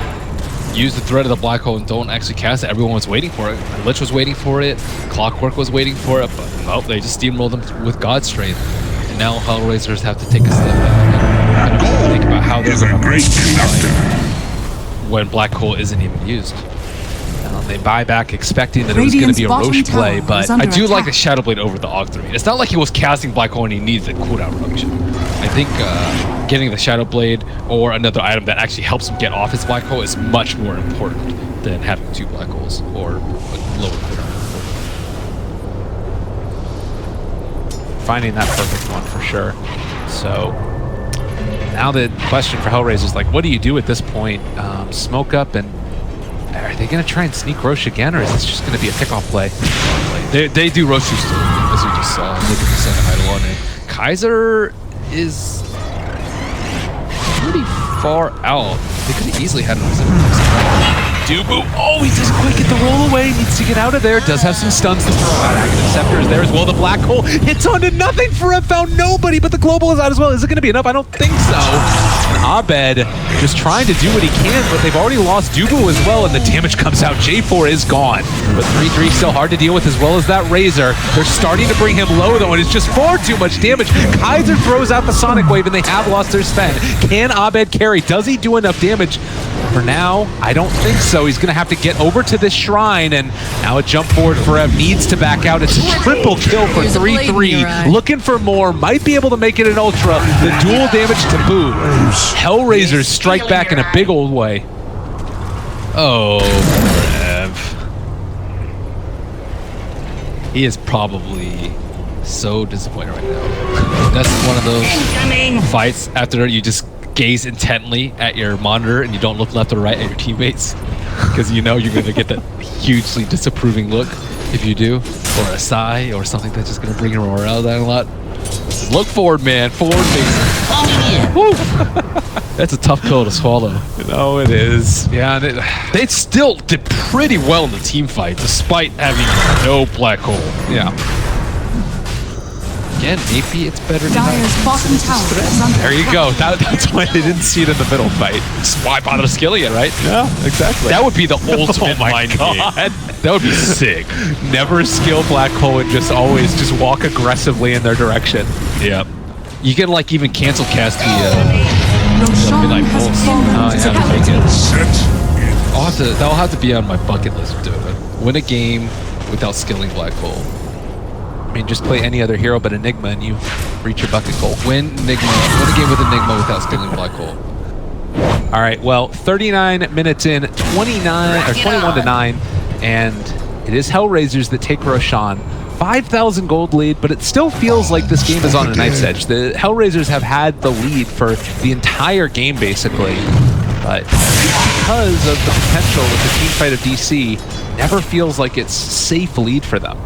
use the threat of the black hole and don't actually cast it. Everyone was waiting for it. Lich was waiting for it. Clockwork was waiting for it, but no, they just steamrolled them with God's strength. And now HellRaisers have to take a step back and think about how they're going to when black hole isn't even used. They buy back expecting that it was going to be a Roche play, but I do like the Shadow Blade over the Octarine. It's not like he was casting black hole and he needs the cooldown reduction. I think getting the Shadow Blade or another item that actually helps him get off his black hole is much more important than having 2 black holes or a lower cooldown. Finding that perfect one for sure. So now the question for HellRaisers is like, what do you do at this point? Smoke up, and are they going to try and sneak Roche again, or is this just going to be a pickoff play? They do Roche still, as we just saw. Look at the center Eidolon, and Kaiser is pretty far out. They could have easily had him. Dubu, oh, he doesn't quite get the roll away. Needs to get out of there. Does have some stuns to throw out. Active Scepter is there as well. The black hole hits onto nothing. Furev found nobody, but the global is out as well. Is it going to be enough? I don't think so. And Abed just trying to do what he can, but they've already lost Dubu as well, and the damage comes out. J4 is gone. But 3-3 still hard to deal with, as well as that Razor. They're starting to bring him low, though, and it's just far too much damage. Kaiser throws out the Sonic Wave, and they have lost their spend. Can Abed carry? Does he do enough damage? For now, I don't think so. He's going to have to get over to this shrine, and now a jump forward for Ev needs to back out. It's a triple kill for 3-3. Looking for more. Might be able to make it an ultra. The dual damage to boot. HellRaisers strike back in a big old way. Oh, Ev. He is probably so disappointed right now. That's one of those fights after you just gaze intently at your monitor and you don't look left or right at your teammates, because you know you're going to get that hugely disapproving look if you do, or a sigh or something that's just going to bring your morale down a lot. Look forward, man. Forward facing. That's a tough pill to swallow. No, it is. Yeah, and they still did pretty well in the team fight despite having no black hole. Yeah. Again, maybe it's better to Dire's bottom tower is under There you go. That's why they didn't see it in the middle fight. Why bother skilling it, right? Yeah, exactly. That would be the ultimate mind game. That would be sick. Never skill black hole and just always just walk aggressively in their direction. Yeah. You can like even cancel cast the midnight pulse. That'll have to be on my bucket list of Dota. Win a game without skilling black hole. I mean, just play any other hero but Enigma and you reach your bucket goal. Win a game with Enigma without skilling black hole. All right, well, 39 minutes in, 29 or 21 to 9, and it is HellRaisers that take Roshan. 5,000 gold lead, but it still feels like this game is on a knife's edge. The HellRaisers have had the lead for the entire game, basically. But because of the potential with the team fight of DC, never feels like it's safe lead for them.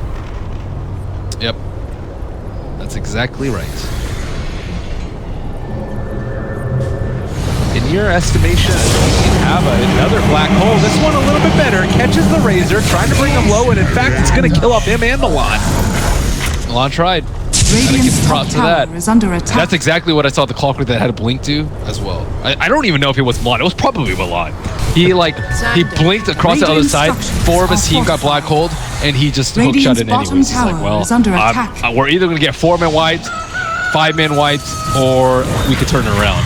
Yep. That's exactly right. In your estimation, you have another black hole. This one a little bit better. Catches the Razor, trying to bring him low, and in fact, it's going to kill off him and Milan. Milan tried. Radiant's top tower is under attack. That's exactly what I saw the clockwork that had a blink to as well. I don't even know if it was Milan. It was probably Milan. He blinked across the other side. 4 of his team got black hold, and he just hook shot it anyways. He's like, well, we're either going to get 4-man wipes, 5-man wipes, or we could turn it around.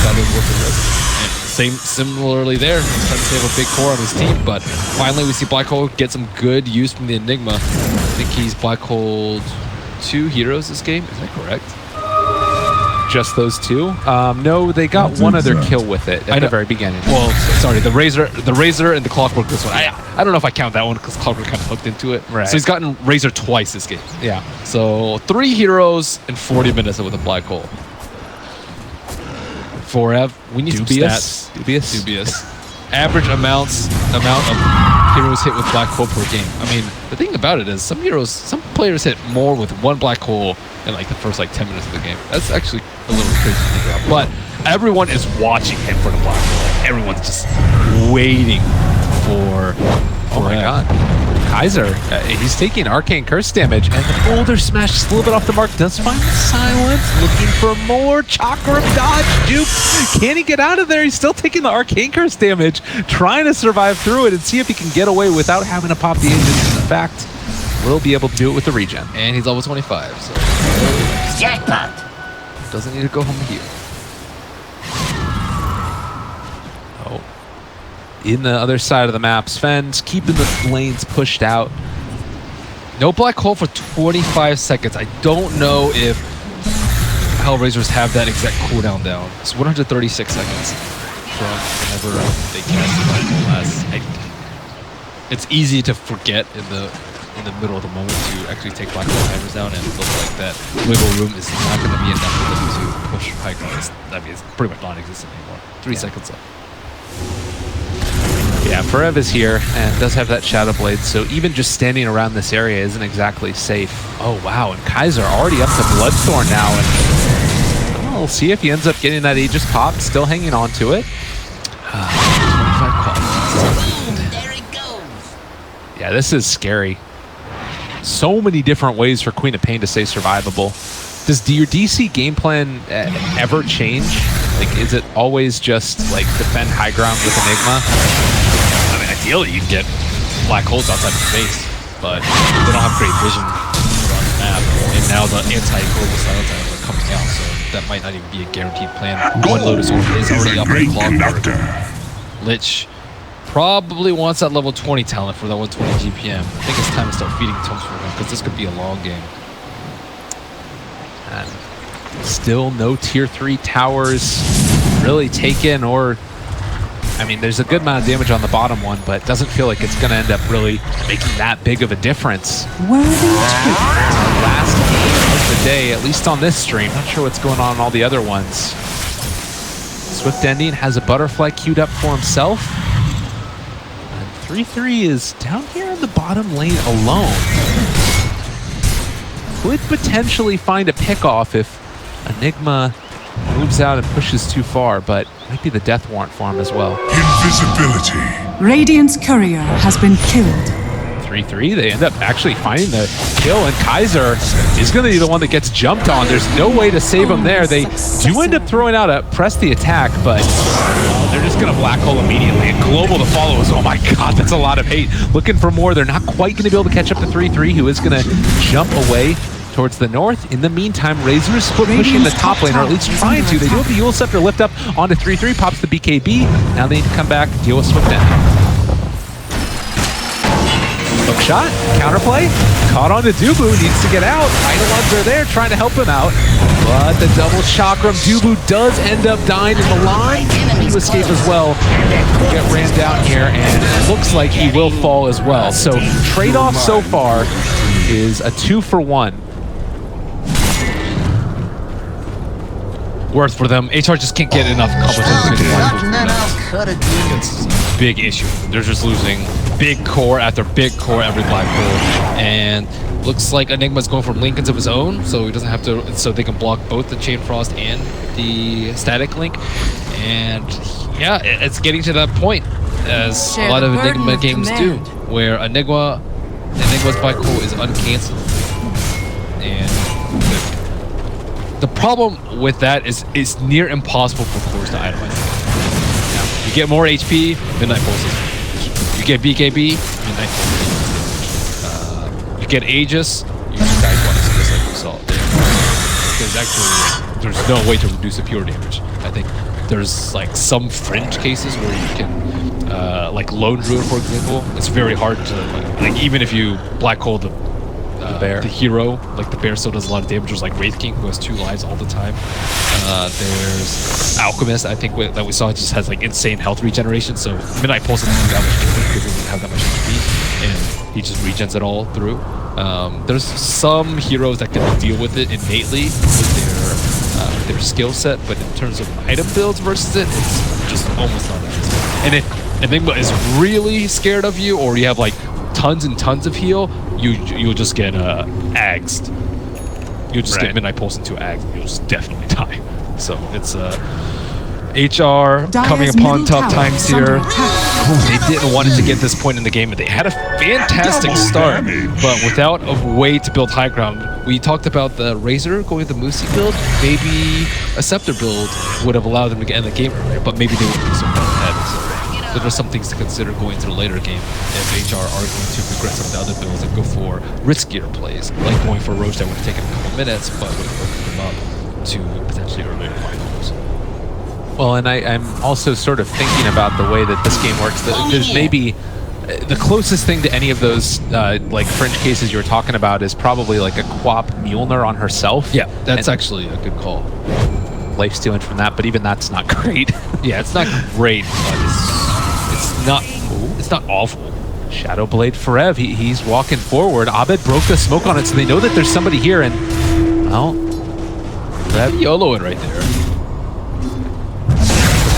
So that is worth the risk. Similarly there, he's trying to save a big core on his team, but finally we see Black Hole get some good use from the Enigma. I think he's Black Hole 2 heroes this game. Is that correct? Just those 2? No, they got one other kill with it at the very beginning. Well, sorry, the Razor and the Clockwork this one. I don't know if I count that one because Clockwork kind of hooked into it. Right. So he's gotten Razor twice this game. Yeah. So 3 heroes in 40 minutes with a Black Hole. Forev, we need some stats. Dubious. Average amount of heroes hit with black hole per game. I mean, the thing about it is some players hit more with 1 black hole in like the first 10 minutes of the game. That's actually a little crazy to think about. But everyone is watching him for the black hole. Everyone's just waiting for. Oh my god. Kaiser, he's taking Arcane Curse damage, and the Boulder Smash just a little bit off the mark. Does find the silence, looking for more Chakram dodge. Dupe, can he get out of there? He's still taking the Arcane Curse damage, trying to survive through it and see if he can get away without having to pop the agents. In fact, will be able to do it with the regen. And he's level 25, so Jackpot. doesn't need to go home here. In the other side of the map, Sven's keeping the lanes pushed out. No black hole for 25 seconds. I don't know if HellRaisers have that exact cooldown down. It's 136 seconds from whenever they cast the black hole last. It's easy to forget in the middle of the moment to actually take black hole timers down, and it looks like that wiggle room is not going to be enough for them to push high ground. I mean, it's pretty much non-existent anymore. 3 seconds left. Yeah, Forev is here and does have that Shadow Blade, so even just standing around this area isn't exactly safe. Oh wow, and Kaiser already up to Bloodthorn now, and we'll see if he ends up getting that Aegis pop, still hanging on to it. 25 calls. Boom, there it goes. Yeah, this is scary. So many different ways for Queen of Pain to stay survivable. Does your DC game plan ever change? Like, is it always just defend high ground with Enigma? I mean, ideally you can get black holes outside the base, but they don't have great vision on the map. And now the anti-global silence items are coming out, so that might not even be a guaranteed plan. One Lotus Orb is already up in Clockwork. Lich probably wants that level 20 talent for that 120 GPM. I think it's time to start feeding tomes for him, because this could be a long game. And still no tier 3 towers really taken, or I mean, there's a good amount of damage on the bottom one, but it doesn't feel like it's going to end up really making that big of a difference. Last game of the day, at least on this stream. Not sure what's going on all the other ones. Swift Ending has a butterfly queued up for himself. And 3-3 is down here in the bottom lane alone. Could potentially find a pickoff if Enigma moves out and pushes too far, but might be the death warrant for him as well. Invisibility. Radiant's courier has been killed. 3-3, they end up actually finding the kill, and Kaiser is going to be the one that gets jumped on. There's no way to save him there. They do end up throwing out a press the attack, but they're just going to black hole immediately, and Global to follow us. Oh my god, that's a lot of hate. Looking for more. They're not quite going to be able to catch up to 3-3, who is going to jump away towards the north. In the meantime, Razor is still pushing the top lane, or at least trying to. They do have the Eul Scepter lift up onto 3-3, pops the BKB. Now they need to come back, deal with Swift Ending. Hook shot, counterplay, caught onto Dubu, needs to get out. Eidolons are there trying to help him out, but the double chakram, Dubu does end up dying in the line. to escape as well. Get ran down here, and it looks like he will fall as well. So trade-off so far is a 2-for-1. Worth for them. HR just can't get enough competition. It's It's a big issue. They're just losing big core after big core every black hole, and looks like Enigma's going for Lincolns of his own, so he doesn't have to. So they can block both the Chain Frost and the Static Link, and yeah, it's getting to that point as a lot of Enigma games do, where Enigma's black hole is uncancelled, and the problem with that is it's near impossible for cores to itemize. Yeah. You get more HP, Midnight Pulses. You get BKB, Midnight Pulses. You get Aegis, you just die twice, just like we saw there. Because actually, there's no way to reduce the pure damage. I think there's like some fringe cases where you can, like Lone Druid, for example, it's very hard to, like even if you black hole the hero, like the bear still does a lot of damage. There's like Wraith King, who has 2 lives all the time. There's Alchemist, I think that we saw, just has like insane health regeneration, so Midnight Pulse doesn't do that much damage because he doesn't have that much HP, and he just regens it all through. There's some heroes that can deal with it innately with their skill set, but in terms of item builds versus it, it's just almost not that. And if Enigma is really scared of you, or you have like tons and tons of heal, you'll just get axed. You'll just get Midnight Pulse into Ags, and you'll just definitely die. So it's HR coming upon tough times here. They didn't want it to get this point in the game, and they had a fantastic start, but without a way to build high ground. We talked about the Razor going with the Moosey build. Maybe a Scepter build would have allowed them to get in the game earlier, but maybe they would be so far ahead. So there are some things to consider going into the later game if HR are going to regret some of the other builds and go for riskier plays, like going for Roche that would have taken a couple minutes, but would have opened them up to potentially earlier finals. Well, and I'm also sort of thinking about the way that this game works. There's maybe the closest thing to any of those like fringe cases you were talking about is probably like a Quap Mjolnir on herself. Yeah, that's actually a good call. Life stealing from that, but even that's not great. Yeah, it's not great, but it's not awful. Shadow Blade Forev, he's walking forward. Abed broke the smoke on it, so they know that there's somebody here, and well, That YOLO it right there.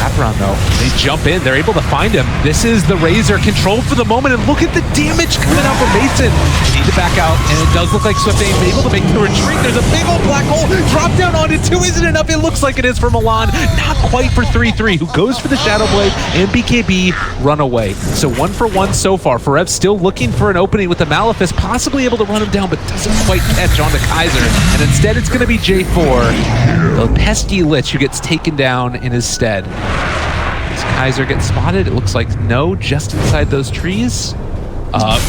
Wraparound though, they jump in, they're able to find him. This is the Razor controlled for the moment, and look at the damage coming out from Mason. They need to back out, and it does look like Swift ain't able to make the retreat. There's a big old black hole, drop down onto 2, isn't enough? It looks like it is for Milan, not quite for 3-3, who goes for the Shadow Blade, and BKB run away. So 1-for-1 so far. Forev still looking for an opening with the Malefice, possibly able to run him down, but doesn't quite catch onto Kaiser, and instead it's gonna be J4, the pesky Lich, who gets taken down in his stead. Does Kaiser get spotted? It looks like no, just inside those trees.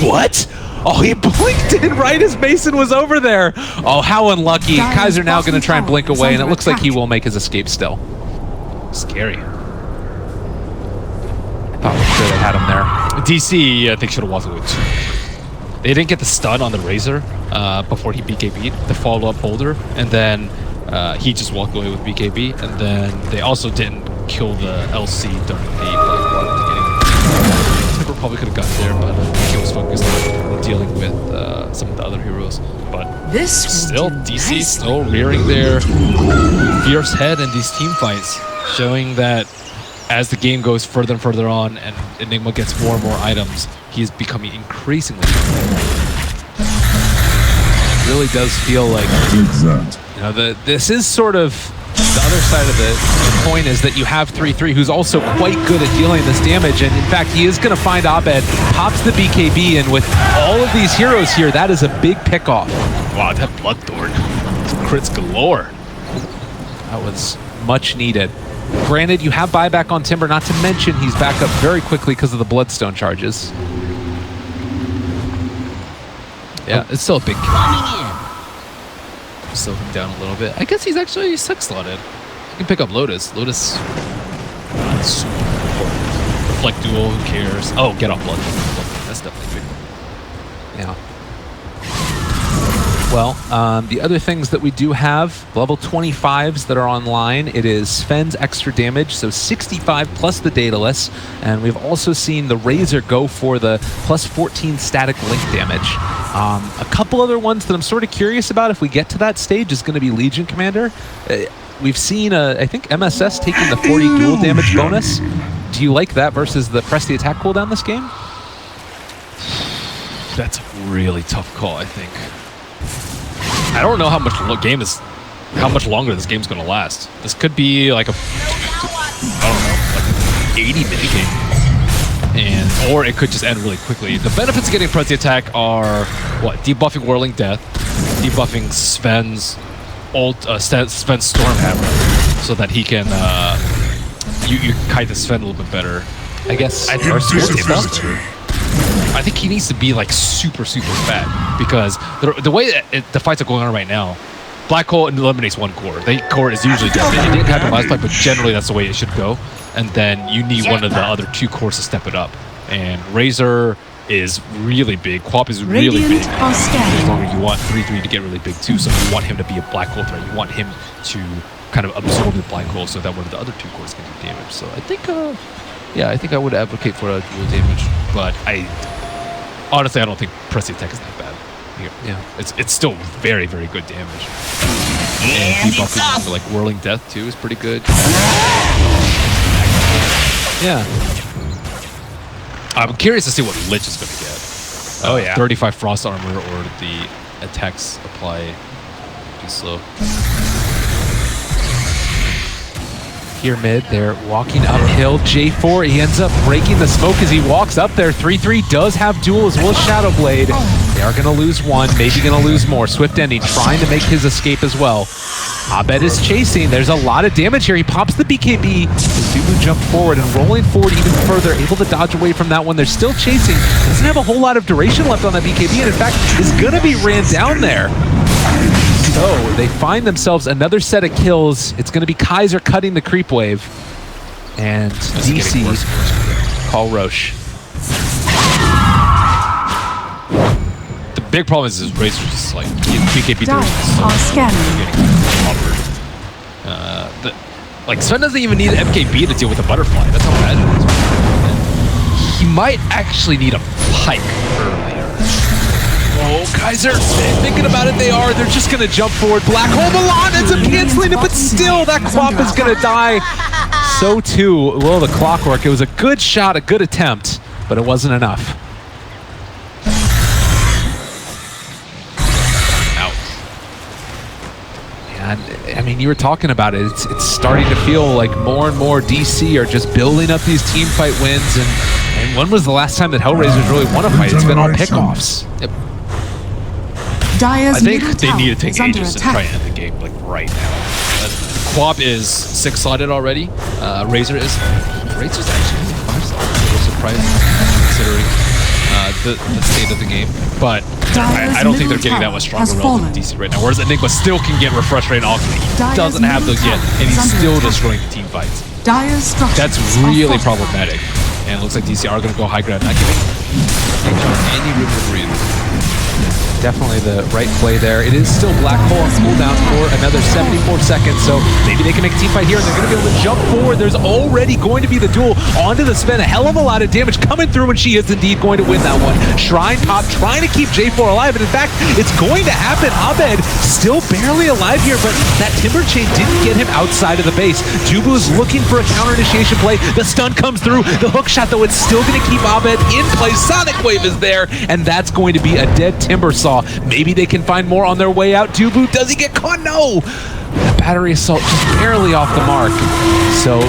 What? Oh, he blinked in right as Mason was over there. Oh, how unlucky. Kaiser now going to try and blink away, and it looks like he will make his escape still. Scary. I thought for sure they had him there. DC, I think, should have walked away too. They didn't get the stun on the Razor before he BKB'd, the follow-up boulder, and then he just walked away with BKB, and then they also didn't kill the LC during the Black Blood. Timber probably could have got there, but he was focused on dealing with some of the other heroes. But still, DC still rearing their fierce head in these team fights, showing that as the game goes further and further on and Enigma gets more and more items, he is becoming increasingly It really does feel like, you know, this is sort of the other side of the coin, is that you have 3-3 who's also quite good at dealing this damage, and in fact he is going to find Abed, pops the BKB, and with all of these heroes here, that is a big pickoff. Wow, that Bloodthorn. Crits galore. That was much needed. Granted, you have buyback on Timber, not to mention he's back up very quickly because of the Bloodstone charges. Yeah, it's still a big kill. Slow him down a little bit. I guess he's actually 6-slotted. He can pick up Lotus. Lotus, super important. Reflect duel, who cares? Oh, get off Blood. That's definitely big. Yeah. Well, the other things that we do have, level 25s that are online, it is Sven's extra damage, so 65 plus the Daedalus, and we've also seen the Razor go for the plus 14 static link damage. A couple other ones that I'm sort of curious about if we get to that stage is going to be Legion Commander. We've seen, I think, MSS taking the 40 dual damage bonus. Do you like that versus the press the attack cooldown this game? That's a really tough call, I think. I don't know how much longer this game's gonna last. This could be like a, I don't know, like 80 minute game, or it could just end really quickly. The benefits of getting press the attack are what? Debuffing Whirling Death, debuffing Sven's Sven's Stormhammer, so that he can you kite the Sven a little bit better. I guess I think he needs to be like super fat, because the way that the fights are going on right now, Black Hole eliminates one core. The core is usually dead. It didn't happen last fight, but generally that's the way it should go. And then you need one of the other two cores to step it up. And Razor is really big. Quap is really big. As long as you want 3-3 to get really big too, so you want him to be a Black Hole threat. You want him to kind of absorb the Black Hole so that one of the other two cores can do damage. So I think, yeah, I think I would advocate for a dual damage, but honestly, I don't think press the attack is that bad. Yeah, it's still very good damage. And debuffing for like Whirling Death too is pretty good. Yeah. I'm curious to see what Lich is going to get. Oh yeah. 35 Frost Armor or the attacks apply too slow. Here mid, they're walking uphill. J4, he ends up breaking the smoke as he walks up there. 3-3 does have duel as well as Shadow Blade. They are going to lose one, maybe going to lose more. Swift Ending trying to make his escape as well. Abed is chasing. There's a lot of damage here. He pops the BKB. Dubu jump forward and rolling forward even further, able to dodge away from that one. They're still chasing. Doesn't have a whole lot of duration left on that BKB, and in fact, is going to be ran down there. So they find themselves another set of kills. It's going to be Kaiser cutting the creep wave. And DC call Roche. The big problem is Razor just like BKB like Sven doesn't even need MKB to deal with a butterfly. That's how bad it is. He might actually need a pike earlier. Oh, Kaiser, thinking about it, they are. They're just going to jump forward. Black Hole Milan ends up canceling it, but still, that Quap is going to die. So too, well, the Clockwork. It was a good shot, a good attempt, but it wasn't enough. And I mean, you were talking about it. It's starting to feel like more and more DC are just building up these team fight wins. And when was the last time that HellRaisers really won a fight? It's been all pickoffs. Yep. I think they need to take Aegis and try and end the game like right now. Quap is 6-slotted already. Razor's actually 5-slotted. A little surprising considering the state of the game. But I don't think they're getting that much stronger relative to DC right now. Whereas Enigma still can get refresh rate off. He doesn't have those yet, and he's still destroying the team fights. That's really problematic. And it looks like DC are going to go high ground, not giving any room to breathe. Definitely the right play there. It is still Black Hole on cooldown for another 74 seconds, so maybe they can make a team fight here and they're going to be able to jump forward. There's already going to be the duel onto the Sven. A hell of a lot of damage coming through, and she is indeed going to win that one. Shrine Pop trying to keep J4 alive, and in fact, it's going to happen. Abed still barely alive here, but that Timber Chain didn't get him outside of the base. Jubu is looking for a counter initiation play. The stun comes through. The hook shot, though, it's still going to keep Abed in play. Sonic Wave is there, and that's going to be a dead Timber Saw. Maybe they can find more on their way out. Dubu, does he get caught? No! The battery assault just barely off the mark. So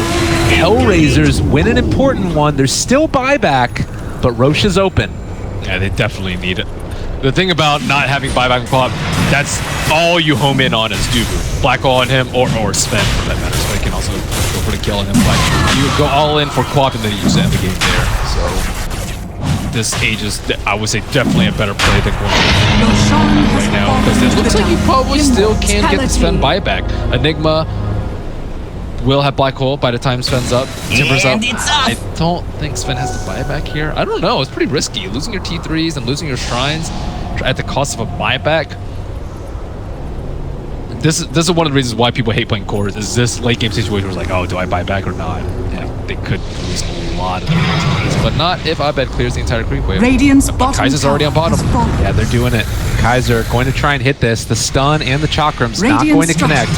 HellRaisers win an important one. There's still buyback, but Roche is open. Yeah, they definitely need it. The thing about not having buyback and Quap, that's all you home in on is Dubu. Black Hole on him, or Sven for that matter. Sven can also go for the kill on him. But you go all in for Quap and then you just end the game there. So this Aegis, I would say, definitely a better play than going right now, because it looks like you probably still can get the Sven buyback. Enigma will have Black Hole by the time Sven's up. Timber's up. I don't think Sven has the buyback here. I don't know. It's pretty risky. Losing your T3s and losing your shrines at the cost of a buyback. this is one of the reasons why people hate playing cores. Is this late game situation where it's like, oh, do I buy back or not? And they could lose a lot of things, but not if Abed clears the entire creep wave. Radiant's bottom Kaiser's already on bottom. Yeah, they're doing it. Kaiser going to try and hit this. The stun and the chakram's not going to connect.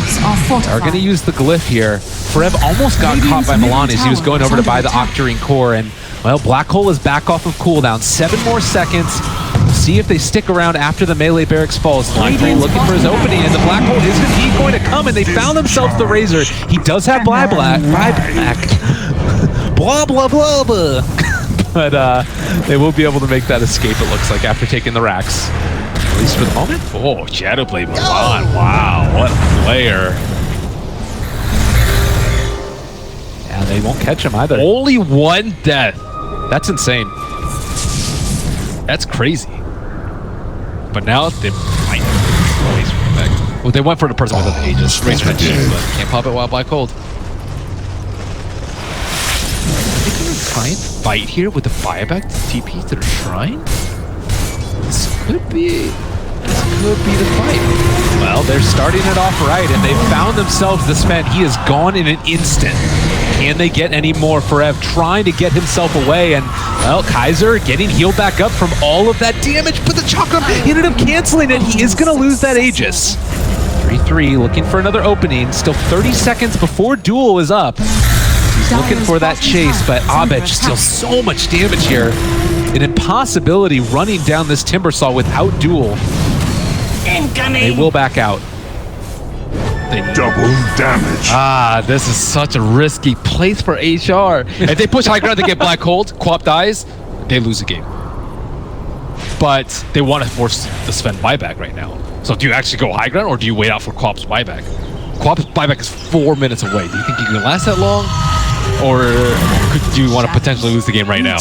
Are going to use the glyph here. Forev almost got caught by Milan as he was going over to buy the Octarine core, and well, Black Hole is back off of cooldown. 7 more seconds. We'll see if they stick around after the melee barracks falls. Line3 looking for his opening, and the Black Hole is indeed going to come, and they found themselves the Razor. He does have buyback. Blah, blah, blah, blah. But they will be able to make that escape, it looks like, after taking the racks. At least for the moment. Oh, Shadowblade Milan. Wow, what a player. Yeah, they won't catch him either. Only 1 death. That's insane. That's crazy. But now they might back. Well, they went for the person without the Aegis. Razor had shield, but can't pop it while Black Cold. Are they going to try and fight here with the buyback TP to the shrine? This could be the fight. Well, they're starting it off right, and they found themselves the Sven. He is gone in an instant. Can they get any more? Forev trying to get himself away, and well, Kaiser getting healed back up from all of that damage, but the Chakram ended up canceling it. He is going to lose that Aegis. 3-3, looking for another opening. Still 30 seconds before Duel is up. He's looking for that chase, but Abed still so much damage here. An impossibility running down this Timbersaw without Duel. They will back out. Double damage. This is such a risky place for HR. If they push high ground, they get Black Hold. Quap dies, they lose the game. But they want to force the Sven buyback right now. So do you actually go high ground, or do you wait out for Quap's buyback? Quap's buyback is 4 minutes away. Do you think you can last that long? Or do you want to potentially lose the game right now?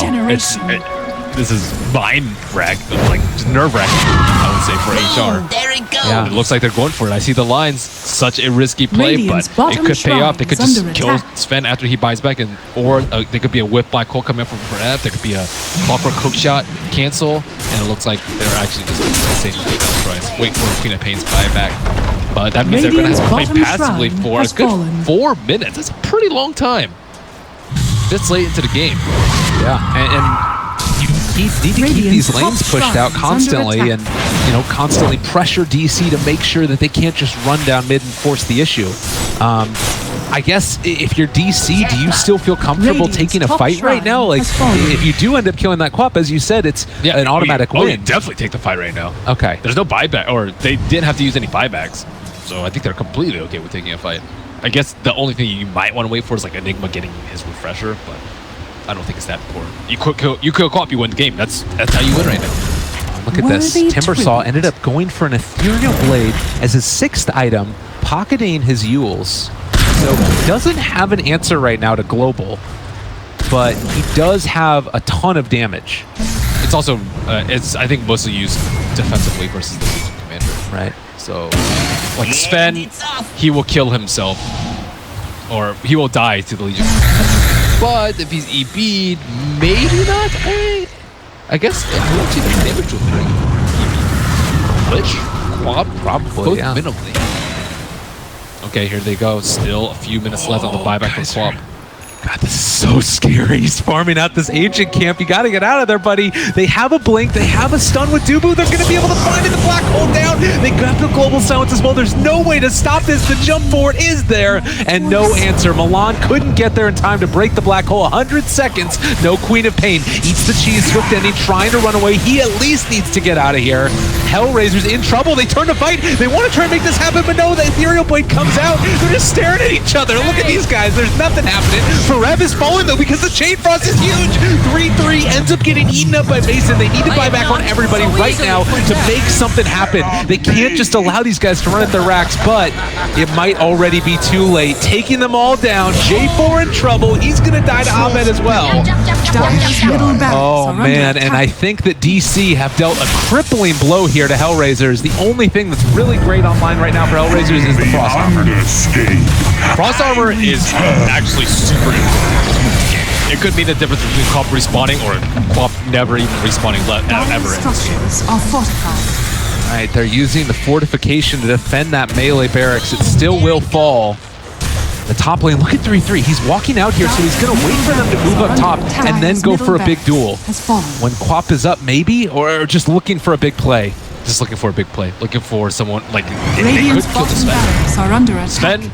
This is mind wreck, like nerve-wracking, I would say, for HR. There it goes. Yeah. It looks like they're going for it. I see the lines. Such a risky play, Radiant's but it bottom could pay off. They could shrine is just under kill attack. Sven after he buys back, or there could be a whip Black Hole coming from Forev. There could be a call for a cook shot, cancel, and it looks like they're actually just saying wait for Queen of Pain's buyback. But that means they're going to have to play Radiant's passively bottom for a has good fallen. 4 minutes. That's a pretty long time. This late into the game. Yeah, and you need to keep these lanes pushed out constantly, and constantly pressure DC to make sure that they can't just run down mid and force the issue. I guess if you're DC, do you still feel comfortable taking a fight right now? Like, if you do end up killing that Quap, as you said, it's an automatic win. Oh, you definitely take the fight right now. Okay. There's no buyback, or they didn't have to use any buybacks, so I think they're completely okay with taking a fight. I guess the only thing you might want to wait for is like Enigma getting his refresher, but I don't think it's that important. You kill Quap, you win the game. That's how you win right now. Look at this. Timbersaw ended up going for an Ethereal Blade as his 6th item, pocketing his Euls. So he doesn't have an answer right now to Global, but he does have a ton of damage. It's also, it's I think mostly used defensively versus the Legion Commander. Right. So, like Sven, he will kill himself, or he will die to the Legion Commander. But if he's EB'd, maybe not. I guess I would see the damage will be Glitch, Quap, Probably, both yeah. minimally. Okay, here they go. Still a few minutes left on the buyback from Quap. God, this is so scary. He's farming out this agent camp. You got to get out of there, buddy. They have a blink. They have a stun with Dubu. They're going to be able to find it. The Black Hole down. They got the global silence as well. There's no way to stop this. The jump forward is there, and no answer. Milan couldn't get there in time to break the Black Hole. 100 seconds. No Queen of Pain. Eats the cheese. Swift ending, trying to run away. He at least needs to get out of here. HellRaisers in trouble. They turn to fight. They want to try and make this happen, but no, the Ethereal Blade comes out. They're just staring at each other. Look at these guys. There's nothing happening. Forev is falling, though, because the Chain Frost is huge. 3-3 ends up getting eaten up by Mason. They need to buy back on everybody right now to make something happen. They can't just allow these guys to run at their racks, but it might already be too late. Taking them all down. J4 in trouble. He's going to die to Ahmed as well. Oh, man, and I think that DC have dealt a crippling blow here to HellRaisers. The only thing that's really great online right now for HellRaisers is the Frost Armor. Frost Armor is actually super important. It could mean the difference between Quap respawning or Quap never even respawning ever in this game. Structures are fortified. All right, they're using the fortification to defend that melee barracks. It still will fall. The top lane, look at 3-3. He's walking out here, so he's going to wait for them to move up top and then go for a big duel. When Quap is up, maybe, or just looking for a big play. Just looking for a big play. Looking for someone, like, Radiant's bottom barracks are under attack. Sven?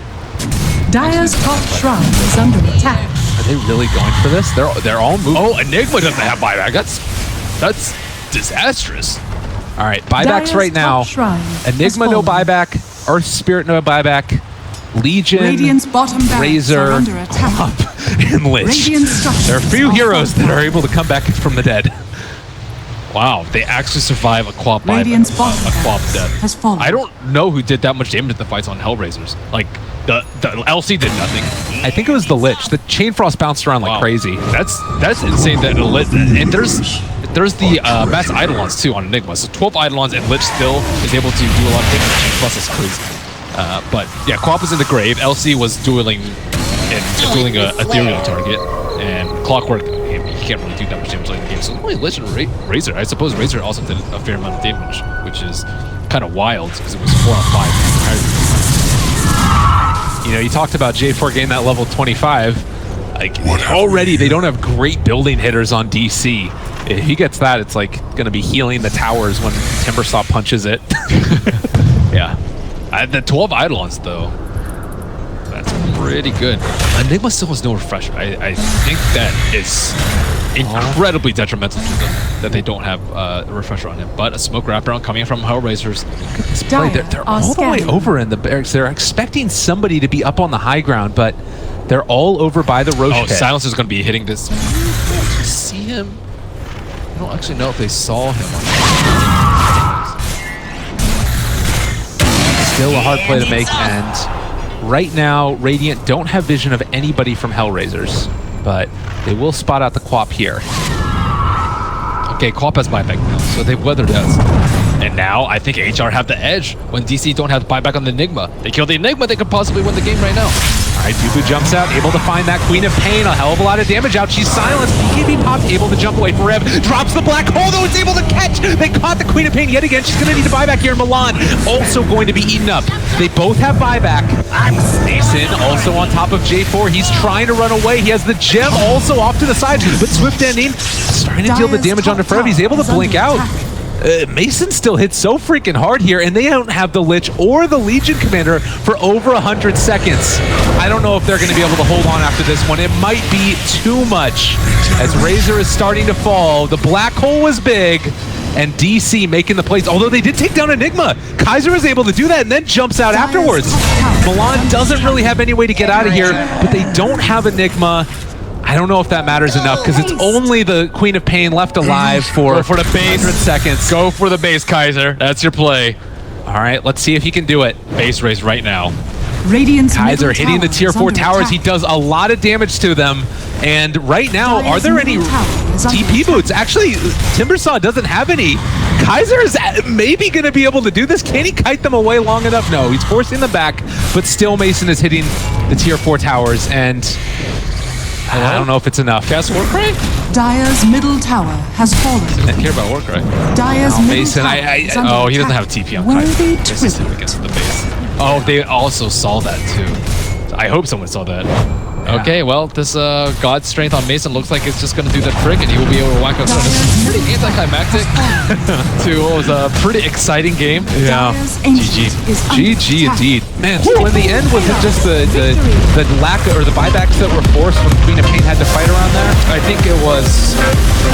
Dire's top shrine is under attack. Are they really going for this? They're all moving. Oh, Enigma doesn't have buyback. That's disastrous. All right, buybacks Dire's right now. top shrine Enigma has no fallen. buyback. Earth Spirit no buyback. Legion, Radiant's bottom barracks Razor, are under attack. Quap, and Lich. Radiant structures There are a few are heroes that falling. are able to come back from the dead. Wow, they actually survive a Quap Radiant's buyback. bottom A Quap barracks death. has fallen. I don't know who did that much damage in the fights on HellRaisers. Like, the LC did nothing. I think it was the Lich. The Chain Frost bounced around like Wow. crazy. That's insane that and there's the mass Eidolons too on Enigma. So 12 Eidolons and Lich still is able to do a lot of damage. Plus is crazy. But yeah, Quap was in the grave. LC was dueling a ethereal target, and Clockwork, he can't really do that much damage late in the game. So only Lich and Razor. I suppose Razor also did a fair amount of damage, which is kind of wild because it was 4 on 5. You know, you talked about J4 getting that level 25. Like, already they don't have great building hitters on DC. If he gets that, it's like going to be healing the towers when Timbersaw punches it. Yeah. The 12 Eidolons, though, that's pretty good. Enigma still has no refresher. I think that is incredibly detrimental to them that they don't have a refresher on him. But a smoke wraparound coming from HellRaisers. They're all the way over in the barracks. They're expecting somebody to be up on the high ground, but they're all over by the Roche pit. Silence is going to be hitting this. Did you see him? I don't actually know if they saw him. Still a hard play to make, and right now, Radiant don't have vision of anybody from HellRaisers, but they will spot out the Quap here. Okay, Quap has buyback now, so they've weathered us. And now, I think HR have the edge when DC don't have buyback on the Enigma. They kill the Enigma, they could possibly win the game right now. All right, Dubu jumps out, able to find that Queen of Pain, a hell of a lot of damage out. She's silenced, BKB popped, able to jump away for Rev, drops the black hole, though it's able to catch. They caught the Queen of Pain yet again. She's going to need a buyback here. Milan also going to be eaten up. They both have buyback. Mason also on top of J4. He's trying to run away. He has the gem also off to the side, but Swift Ending starting to deal the damage onto Forever. He's able to blink out. Mason still hits so freaking hard here, and they don't have the Lich or the Legion Commander for over 100 seconds. I don't know if they're going to be able to hold on after this one. It might be too much as Razor is starting to fall. The black hole was big, and DC making the plays, although they did take down Enigma. Kaiser was able to do that and then jumps out afterwards. Milan doesn't really have any way to get out of here, but they don't have Enigma. I don't know if that matters enough because it's only the Queen of Pain left alive for the base 100 seconds. Go for the base, Kaiser. That's your play. All right, let's see if he can do it. Base race right now. Radiant's Kaiser middle hitting the tower tier is 4 under towers. attack. He does a lot of damage to them. And right now, are there any middle tower is under TP boots? Actually, Timbersaw doesn't have any. Kaiser is maybe going to be able to do this. Can he kite them away long enough? No, he's forcing them back, but still Mason is hitting the tier 4 towers, and I don't know if it's enough. Cast Warcry? Dire's middle tower has fallen. I don't care about Warcry. Dire's middle Mason, tower is under Oh, he doesn't attack. have TP on Worthy Kaiser. This is him tribute. against the base. Oh, they also saw that too. I hope someone saw that. Okay, well, this God Strength on Mason looks like it's just going to do the trick, and he will be able to whack up. It's pretty anticlimactic to what was a pretty exciting game. Dire's ancient is under GG attack. indeed. Man, so in the end, was it just the lack or the buybacks that were forced when Queen of Pain had to fight around there? I think it was...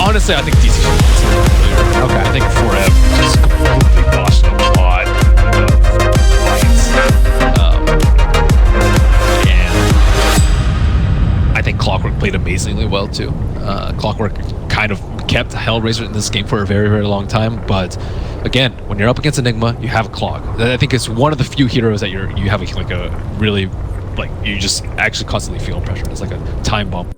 Honestly, I think DC should have won earlier. Okay. I think 4F just completely botched a lot of fights. And I think Clockwork played amazingly well, too. Clockwork kind of kept HellRaiser in this game for a very, very long time, but again, when you're up against Enigma, you have a clog. I think it's one of the few heroes that you have like a really, like, you just actually constantly feel pressure. It's like a time bomb.